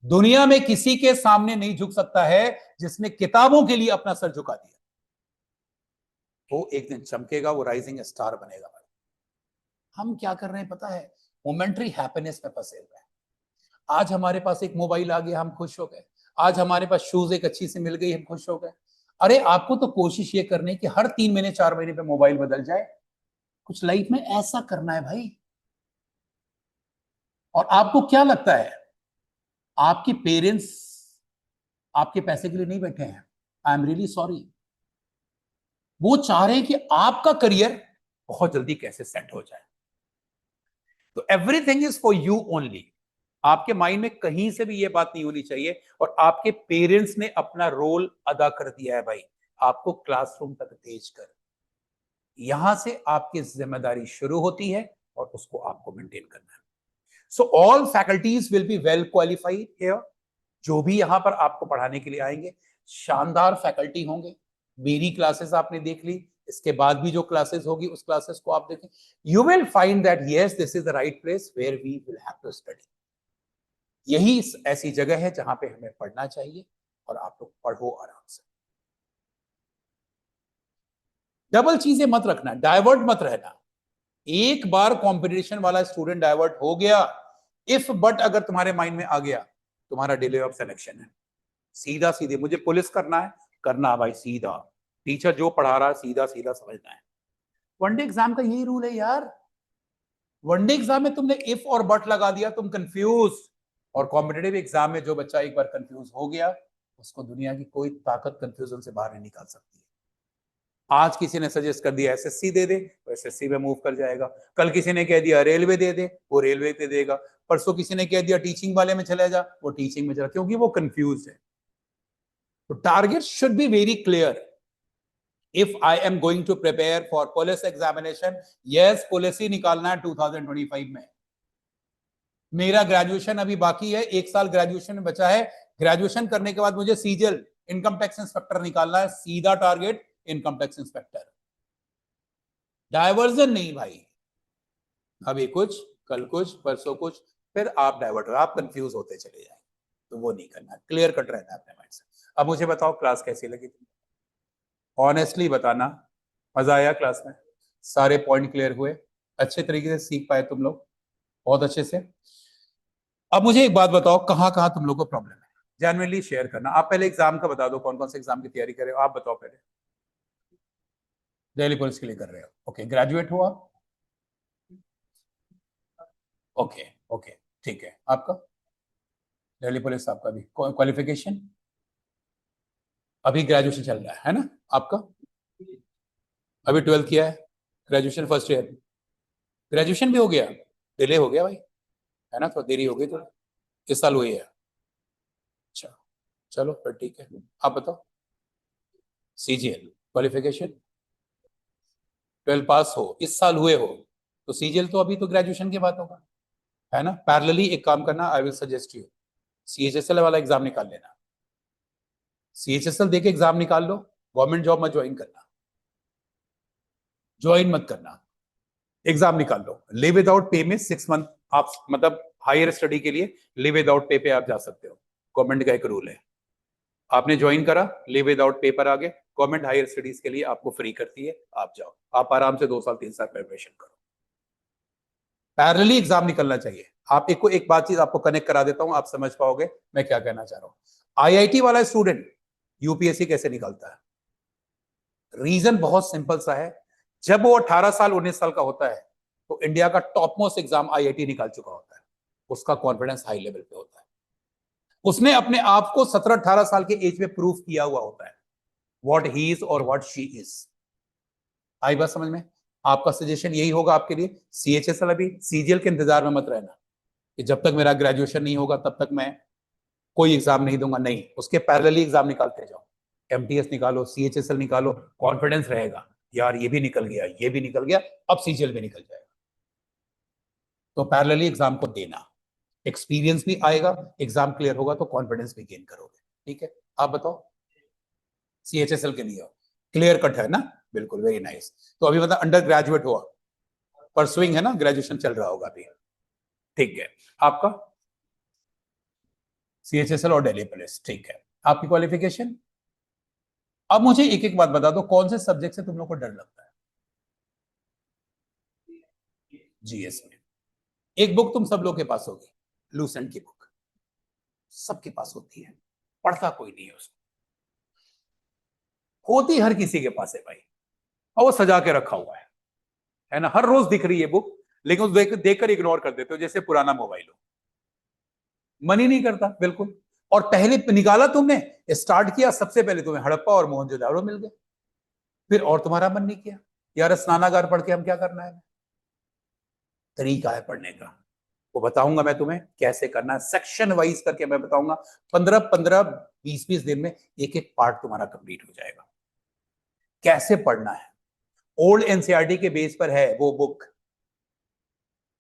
दुनिया में किसी के सामने नहीं झुक सकता है जिसने किताबों के लिए अपना सर झुका दिया। वो एक दिन चमकेगा, वो राइजिंग स्टार बनेगा भाई। हम क्या कर रहे हैं पता है, मोमेंटरी हैप्पीनेस में फंसे हुए हैं। आज हमारे पास एक मोबाइल आ गया, हम खुश हो गए। आज हमारे पास शूज एक अच्छी सी मिल गई, हम खुश हो गए। अरे आपको तो कोशिश ये करनी है कि हर 3 महीने 4 महीने पे मोबाइल बदल जाए। कुछ लाइफ में ऐसा करना है भाई। और आपको क्या लगता है, आपके पेरेंट्स आपके पैसे के लिए नहीं बैठे हैं। I am really sorry. वो चाह रहे हैं कि आपका करियर बहुत जल्दी कैसे सेट हो जाए। तो everything is for you only. आपके माइंड में कहीं से भी ये बात नहीं होनी चाहिए। और आपके पेरेंट्स ने अपना रोल अदा कर दिया है भाई, आपको क्लासरूम तक भेजकर। यहां से आपकी जिम्मेदारी शुरू होती है और उसको आपको मेंटेन करना है। So all faculties will be well qualified here. जो भी यहां पर आपको पढ़ाने के लिए आएंगे, शानदार फैकल्टी होंगे। मेरी क्लासेस आपने देख ली, इसके बाद भी जो क्लासेस होगी उस क्लासेस को आप देखें, you will find that yes this is the right place where we will have to study. यही ऐसी जगह है जहां पे हमें पढ़ना चाहिए, और आप लोग पढ़ो आराम से। डबल चीजें मत रखना, डाइवर्ट मत रहना। एक बार कंपटीशन वाला स्टूडेंट डाइवर्ट हो गया, इफ बट अगर तुम्हारे माइंड में आ गया, तुम्हारा डिले ऑफ सिलेक्शन है। सीधा सीधे मुझे पुलिस करना है, करना भाई सीधा, टीचर जो पढ़ा रहा है सीधा सीधा समझना है। वनडे एग्जाम का यही रूल है यार। वनडे एग्जाम में तुमने इफ और बट लगा दिया, तुम कंफ्यूज। और कॉम्पिटेटिव एग्जाम में जो बच्चा एक बार कंफ्यूज हो गया, उसको दुनिया की कोई ताकत कंफ्यूजन से बाहर नहीं निकाल सकती। आज किसी ने सजेस्ट कर दिया एसएससी दे दे, तो एसएससी में मूव कर जाएगा। कल किसी ने कह दिया रेलवे दे दे, वो रेलवे पे देगा। परसों किसी ने कह दिया टीचिंग वाले में चला जा, वो टीचिंग में चला, क्योंकि वो कंफ्यूज है। तो target should be very clear. If I am going to prepare for police examination, yes police ही निकालना है 2025 में। मेरा ग्रेजुएशन अभी बाकी है, 1 साल ग्रेजुएशन में बचा है। ग्रेजुएशन करने के बाद मुझे सीजीएल इनकम टैक्स इंस्पेक्टर निकालना है, सीधा target income tax inspector. Diversion नहीं भाई, अभी कुछ कल कुछ परसों कुछ, फिर आप डाइवर्ट हो, आप कंफ्यूज होते चले जाएंगे। तो वो नहीं करना, क्लियर कट रहना है अपने माइंड से। अब मुझे बताओ क्लास कैसी लगी, ऑनेस्टली बताना। मजा आया क्लास में? सारे पॉइंट क्लियर हुए? अच्छे तरीके से सीख पाए तुम लोग? बहुत अच्छे से। अब मुझे एक बात बताओ, कहाँ कहाँ तुम लोग को प्रॉब्लम है, जेन्युइनली शेयर करना। आप पहले एग्जाम का बता दो, कौन कौन से एग्जाम की तैयारी कर रहे हो, आप बताओ पहले। दिल्ली पुलिस के लिए कर रहे हो, ओके। ग्रेजुएट हो आप? ओके ओके, ठीक है। आपका दिल्ली पुलिस, आपका भी क्वालिफिकेशन? अभी ग्रेजुएशन चल रहा है ना आपका? अभी 12th किया है, ग्रेजुएशन फर्स्ट ईयर, ग्रेजुएशन भी हो गया? डिले हो गया भाई, है ना, थोड़ा देरी हो गई, थोड़ा इस साल हुई है। अच्छा, चलो फिर ठीक है। आप बताओ, सीजीएल क्वालिफिकेशन? 12 पास हो, इस साल हुए हो, तो सीजीएल तो अभी तो ग्रेजुएशन के बाद होगा, है ना। पैरेलली एक काम करना, I will suggest you, CHSL वाला एग्जाम निकाल लेना। सीएचएसएल देके एग्जाम निकाल लो, गवर्नमेंट जॉब मत ज्वाइन करना, ज्वाइन मत करना, एग्जाम निकाल लो। लिव विदाउट पे में 6 मंथ आप, मतलब हायर स्टडी के लिए लिव विदाउट पे पे आप जा सकते हो, गवर्नमेंट का एक रूल है। आपने ज्वाइन करा, लिव विदाउट पेपर आ गए, गवर्नमेंट हायर स्टडीज के लिए आपको फ्री करती है, आप जाओ, आप आराम से 2 साल 3 साल प्रिपरेशन करो। पैरेलली एग्जाम निकलना चाहिए। आप एक बात चीज आपको कनेक्ट करा देता हूं, आप समझ पाओगे मैं क्या कहना चाह रहा हूं। आईआईटी वाला स्टूडेंट यूपीएससी कैसे निकलता है? रीजन बहुत सिंपल सा है। जब वो 18 साल 19 साल का होता है, तो इंडिया का टॉप मोस्ट एग्जाम आईआईटी निकाल चुका होता है, उसका कॉन्फिडेंस हाई लेवल पे होता है, उसने अपने आप को 17-18 साल के एज में प्रूव किया हुआ होता है, व्हाट ही इज और व्हाट शी इज। आई बात समझ में? आपका सजेशन यही होगा आपके लिए, सीएचएसएल अभी सीजीएल के इंतजार में मत रहना कि जब तक मेरा ग्रेजुएशन नहीं होगा तब तक मैं कोई एग्जाम नहीं दूंगा, नहीं, उसके पैरेलली एग्जाम निकालते जाओ। एमटीएस निकालो, सीएचएसएल निकालो, कॉन्फिडेंस रहेगा यार ये भी निकल गया, ये भी निकल गया, अब सीजीएल भी निकल जाएगा। तो पैरेलली एग्जाम को देना, एक्सपीरियंस भी आएगा, एग्जाम क्लियर होगा तो कॉन्फिडेंस भी गेन करोगे। ठीक है, आप बताओ, सीएचएसएल के लिए क्लियर कट है ना? बिल्कुल, वेरी नाइस। तो अभी मतलब अंडर ग्रेजुएट हुआ, परसुइंग है ना, ग्रेजुएशन चल रहा होगा अभी, ठीक है। आपका सीएचएसएल और दिल्ली पुलिस, ठीक है। आपकी क्वालिफिकेशन? अब मुझे एक एक बात बता दो, कौन से सब्जेक्ट से तुम लोग को डर लगता है? जीएस में एक बुक तुम सब लोग के पास होगी, लूसेंट की बुक, सबके पास होती है, पढ़ता कोई नहीं है उसको, होती हर किसी के पास है भाई, और वो सजा के रखा हुआ है ना, हर रोज दिख रही है बुक, लेकिन उस देखकर इग्नोर कर देते हो जैसे पुराना मोबाइल हो, मन ही नहीं करता बिल्कुल। और पहले निकाला तुमने, स्टार्ट किया, सबसे पहले तुम्हें हड़प्पा और मोहनजोदाड़ो मिल गए, फिर और तुम्हारा मन नहीं किया यार स्नानागार पढ़ के हम क्या करना है। तरीका है पढ़ने का, वो बताऊंगा मैं तुम्हें कैसे करना है, सेक्शन वाइज करके मैं बताऊंगा। 15-15 20-20 दिन में एक एक पार्ट तुम्हारा कंप्लीट हो जाएगा, कैसे पढ़ना है। ओल्ड एनसीईआरटी के बेस पर है वो बुक,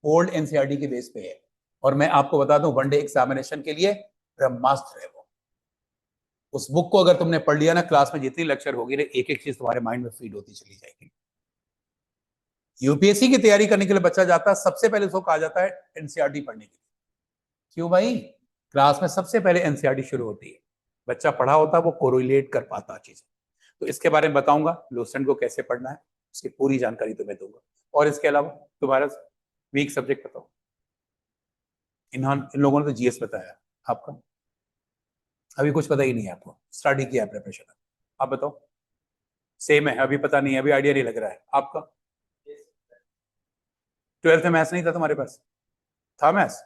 ओल्ड एनसीईआरटी के बेस पे है, और मैं आपको बता दूं वनडे एग्जामिनेशन के लिए ब्रह्मास्त्र है वो। उस बुक को अगर तुमने पढ़ लिया ना, क्लास में जितनी लेक्चर होगी ना, एक एक चीज तुम्हारे माइंड में फीड होती चली जाएगी। यूपीएससी की तैयारी करने के लिए बच्चा जाता है, सबसे पहले उसको कहा जाता है एनसीईआरटी पढ़ने के लिए। क्यों भाई? क्लास में सबसे पहले एनसीईआरटी शुरू होती है, बच्चा पढ़ा होता है, वो कोरिलेट कर पाता चीजें। तो इसके बारे में बताऊंगा, लूसेंट को कैसे पढ़ना है, उसकी पूरी जानकारी तुम्हें दूंगा। और इसके अलावा तुम्हारा वीक सब्जेक्ट बताओ। इन लोगों ने तो जीएस बताया, आपका अभी कुछ पता ही नहीं है, आपको स्टडी किया प्रिपरेशन, आप बताओ। सेम है, अभी पता नहीं है, अभी आइडिया नहीं लग रहा है आपका। 12th में मैथ्स नहीं था तुम्हारे पास? था मैथ्स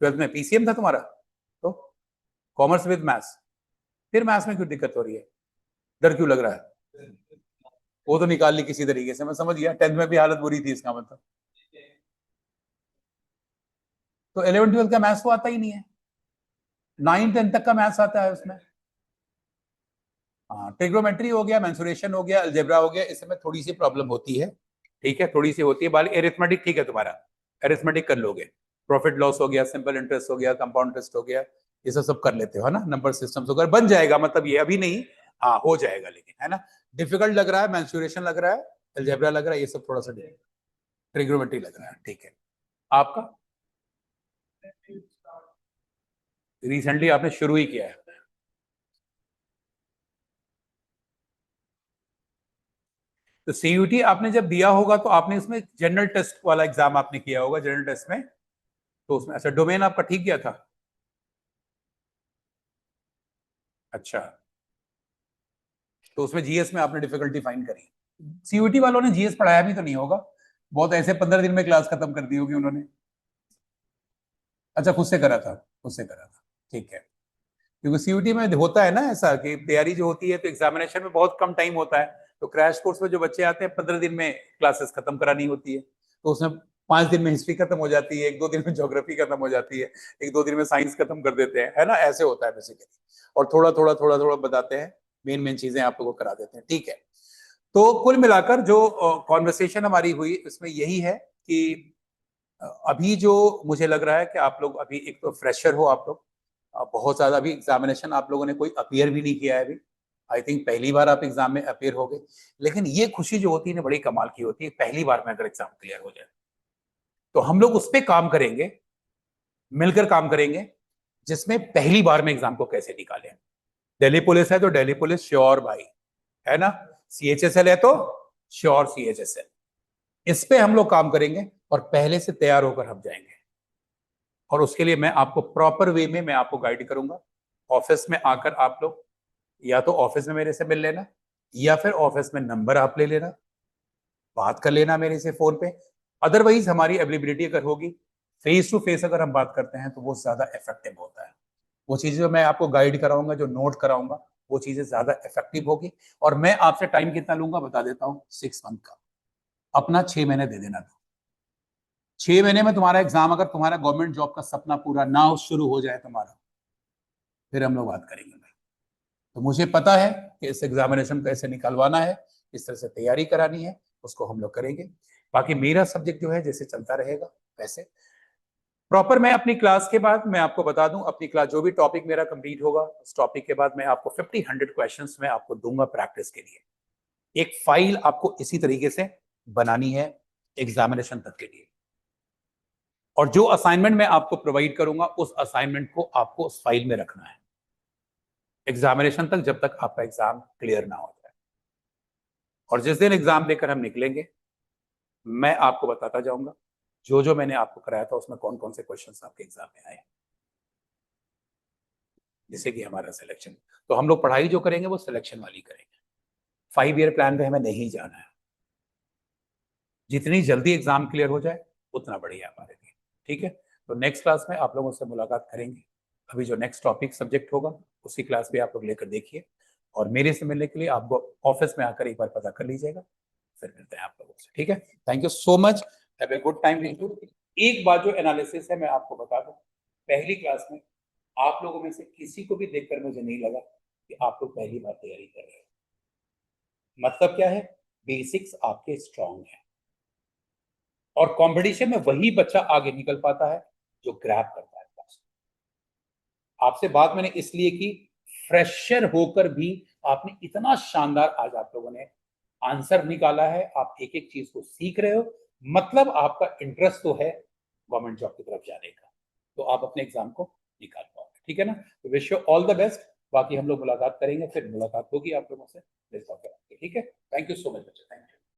12th में? पीसीएम था तुम्हारा? तो कॉमर्स विद मैथ्स, फिर मैथ्स में क्यों दिक्कत हो रही है? डर क्यों लग रहा है? वो तो निकाल ली किसी तरीके से, मैं समझ गया। 10th में भी हालत बुरी थी, इसका मतलब। तो 11 12 का मैथ्स तो आता ही नहीं है, 9 10 तक का मैथ्स आता है उसमें। हाँ, ट्रिग्नोमेट्री हो गया, मेंसुरेशन हो गया, अलजेब्रा हो गया, इसमें थोड़ी सी प्रॉब्लम होती है। ठीक है, थोड़ी सी होती है। बाल एरिथमेटिक ठीक है तुम्हारा, एरिथमेटिक कर लोगे। प्रॉफिट लॉस हो गया, सिंपल इंटरेस्ट हो गया, कंपाउंड इंटरेस्ट हो गया, ये सब कर लेते हो, है ना। नंबर सिस्टम्स वगैरह बन जाएगा, मतलब ये अभी नहीं, हाँ हो जाएगा, लेकिन है ना डिफिकल्ट लग रहा है, मेंसुरेशन लग रहा है, अलजेब्रा लग रहा है, ये सब थोड़ा सा ट्रिग्नोमेट्री लग रहा है। ठीक है, आपका रिसेंटली आपने शुरू ही किया है? तो सीयूटी आपने जब दिया होगा तो आपने इसमें जनरल टेस्ट वाला एग्जाम आपने किया होगा, जनरल टेस्ट में। तो उसमें अच्छा डोमेन आपका ठीक गया था? अच्छा, तो उसमें जीएस में आपने डिफिकल्टी फाइंड करी। सीयूटी वालों ने जीएस पढ़ाया भी तो नहीं होगा, बहुत ऐसे 15 दिन में क्लास खत्म कर दी होगी उन्होंने। अच्छा, खुद से करा था, खुद से करा था, ठीक है। क्योंकि सीयूटी में होता है ना ऐसा कि तैयारी जो होती है तो एग्जामिनेशन में बहुत कम टाइम होता है, तो क्रैश कोर्स में जो बच्चे आते हैं 15 दिन में क्लासेस खत्म करानी होती है, तो उसमें 5 दिन में हिस्ट्री खत्म हो जाती है, 1 2 दिन में ज्योग्राफी खत्म हो जाती है, 1 2 दिन में साइंस खत्म कर देते हैं, है ना, ऐसे होता है बेसिकली। और थोड़ा थोड़ा बताते हैं, मेन मेन चीजें आप लोगों को करा देते हैं, ठीक है। तो कुल मिलाकर जो कॉन्वर्सेशन हमारी हुई उसमें यही है कि अभी जो मुझे लग रहा है कि आप लोग अभी एक तो फ्रेशर हो, आप लोग बहुत ज्यादा अभी एग्जामिनेशन आप लोगों ने कोई अपियर भी नहीं किया है अभी। आई थिंक पहली बार आप एग्जाम में अपियर हो गए, लेकिन ये खुशी जो होती है ना बड़ी कमाल की होती है, पहली बार में अगर एग्जाम क्लियर हो जाए। तो हम लोग उस पर काम करेंगे, मिलकर काम करेंगे, जिसमें पहली बार में एग्जाम को कैसे निकालें। दिल्ली पुलिस है तो दिल्ली पुलिस श्योर भाई, है ना। सीएचएसएल है तो श्योर सीएचएसएल, इस पे हम लोग काम करेंगे और पहले से तैयार होकर हम जाएंगे। और उसके लिए मैं आपको प्रॉपर वे में मैं आपको गाइड करूंगा। ऑफिस में आकर आप लोग या तो ऑफिस में मेरे से मिल लेना, या फिर ऑफिस में नंबर आप ले लेना, बात कर लेना मेरे से फोन पे। अदरवाइज हमारी अवेलेबिलिटी अगर होगी, फेस टू फेस अगर हम बात करते हैं तो वो ज्यादा इफेक्टिव होता है। वो चीजें जो मैं आपको गाइड कराऊंगा, जो नोट कराऊंगा, वो चीजें ज्यादा इफेक्टिव होगी। और मैं आपसे टाइम कितना लूंगा बता देता हूँ, 6 मंथ का। अपना 6 महीने दे देना था। 6 महीने में तुम्हारा एग्जाम, अगर तुम्हारा गवर्नमेंट जॉब का सपना पूरा ना शुरू हो जाए तुम्हारा, फिर हम लोग बात करेंगे भाई। तो मुझे पता है कि इस एग्जामिनेशन को ऐसे निकलवाना है, इस तरह से तैयारी करानी है, उसको हम लोग करेंगे। बाकी मेरा सब्जेक्ट जो है जैसे चलता रहेगा वैसे प्रॉपर। मैं अपनी क्लास के बाद मैं आपको बता दूं, अपनी क्लास जो भी टॉपिक मेरा कंप्लीट होगा, उस टॉपिक के बाद मैं आपको 50 100 क्वेश्चंस मैं आपको दूंगा प्रैक्टिस के लिए। एक फाइल आपको इसी तरीके से बनानी है एग्जामिनेशन तक के लिए। और जो असाइनमेंट मैं आपको प्रोवाइड करूंगा, उस असाइनमेंट को आपको उस फाइल में रखना है एग्जामिनेशन तक, जब तक आपका एग्जाम क्लियर ना हो जाए। और जिस दिन एग्जाम देकर हम निकलेंगे, मैं आपको बताता जाऊंगा जो जो मैंने आपको कराया था उसमें कौन कौन से क्वेश्चन आपके एग्जाम में आए, जिससे कि हमारा सिलेक्शन। तो हम लोग पढ़ाई जो करेंगे वो सिलेक्शन वाली करेंगे, 5 ईयर प्लान पे हमें नहीं जाना है। जितनी जल्दी एग्जाम क्लियर हो जाए उतना बढ़िया हमारे लिए, ठीक है। तो नेक्स्ट क्लास में आप लोगों से मुलाकात करेंगे। अभी जो नेक्स्ट टॉपिक सब्जेक्ट होगा उसी क्लास में आप लोग लेकर देखिए। और मेरे से मिलने के लिए आपको ऑफिस में आकर एक बार पता कर लीजिएगा, फिर मिलते हैं आप लोगों से, ठीक है। Thank you so much, have a good time. एक बात जो एनालिसिस है मैं आपको बता दूं, पहली क्लास में आप लोगों में से किसी को भी देखकर मुझे नहीं लगा कि आप लोग पहली बार तैयारी कर रहे हो। मतलब क्या है, बेसिक्स आपके स्ट्रांग है। और कंपटीशन में वही बच्चा आगे निकल पाता है जो ग्रैब करता है क्लास। आपसे बात मैंने इसलिए की, फ्रेशर होकर भी आपने इतना शानदार आज आप लोगों ने आंसर निकाला है, आप एक एक चीज को सीख रहे हो, मतलब आपका इंटरेस्ट तो है गवर्नमेंट जॉब की तरफ जाने का, तो आप अपने एग्जाम को निकाल पाओगे, ठीक है ना। तो wish you all the best. बाकी हम लोग मुलाकात करेंगे, फिर मुलाकात होगी आप लोगों से, ठीक है। थैंक यू सो मच बच्चे।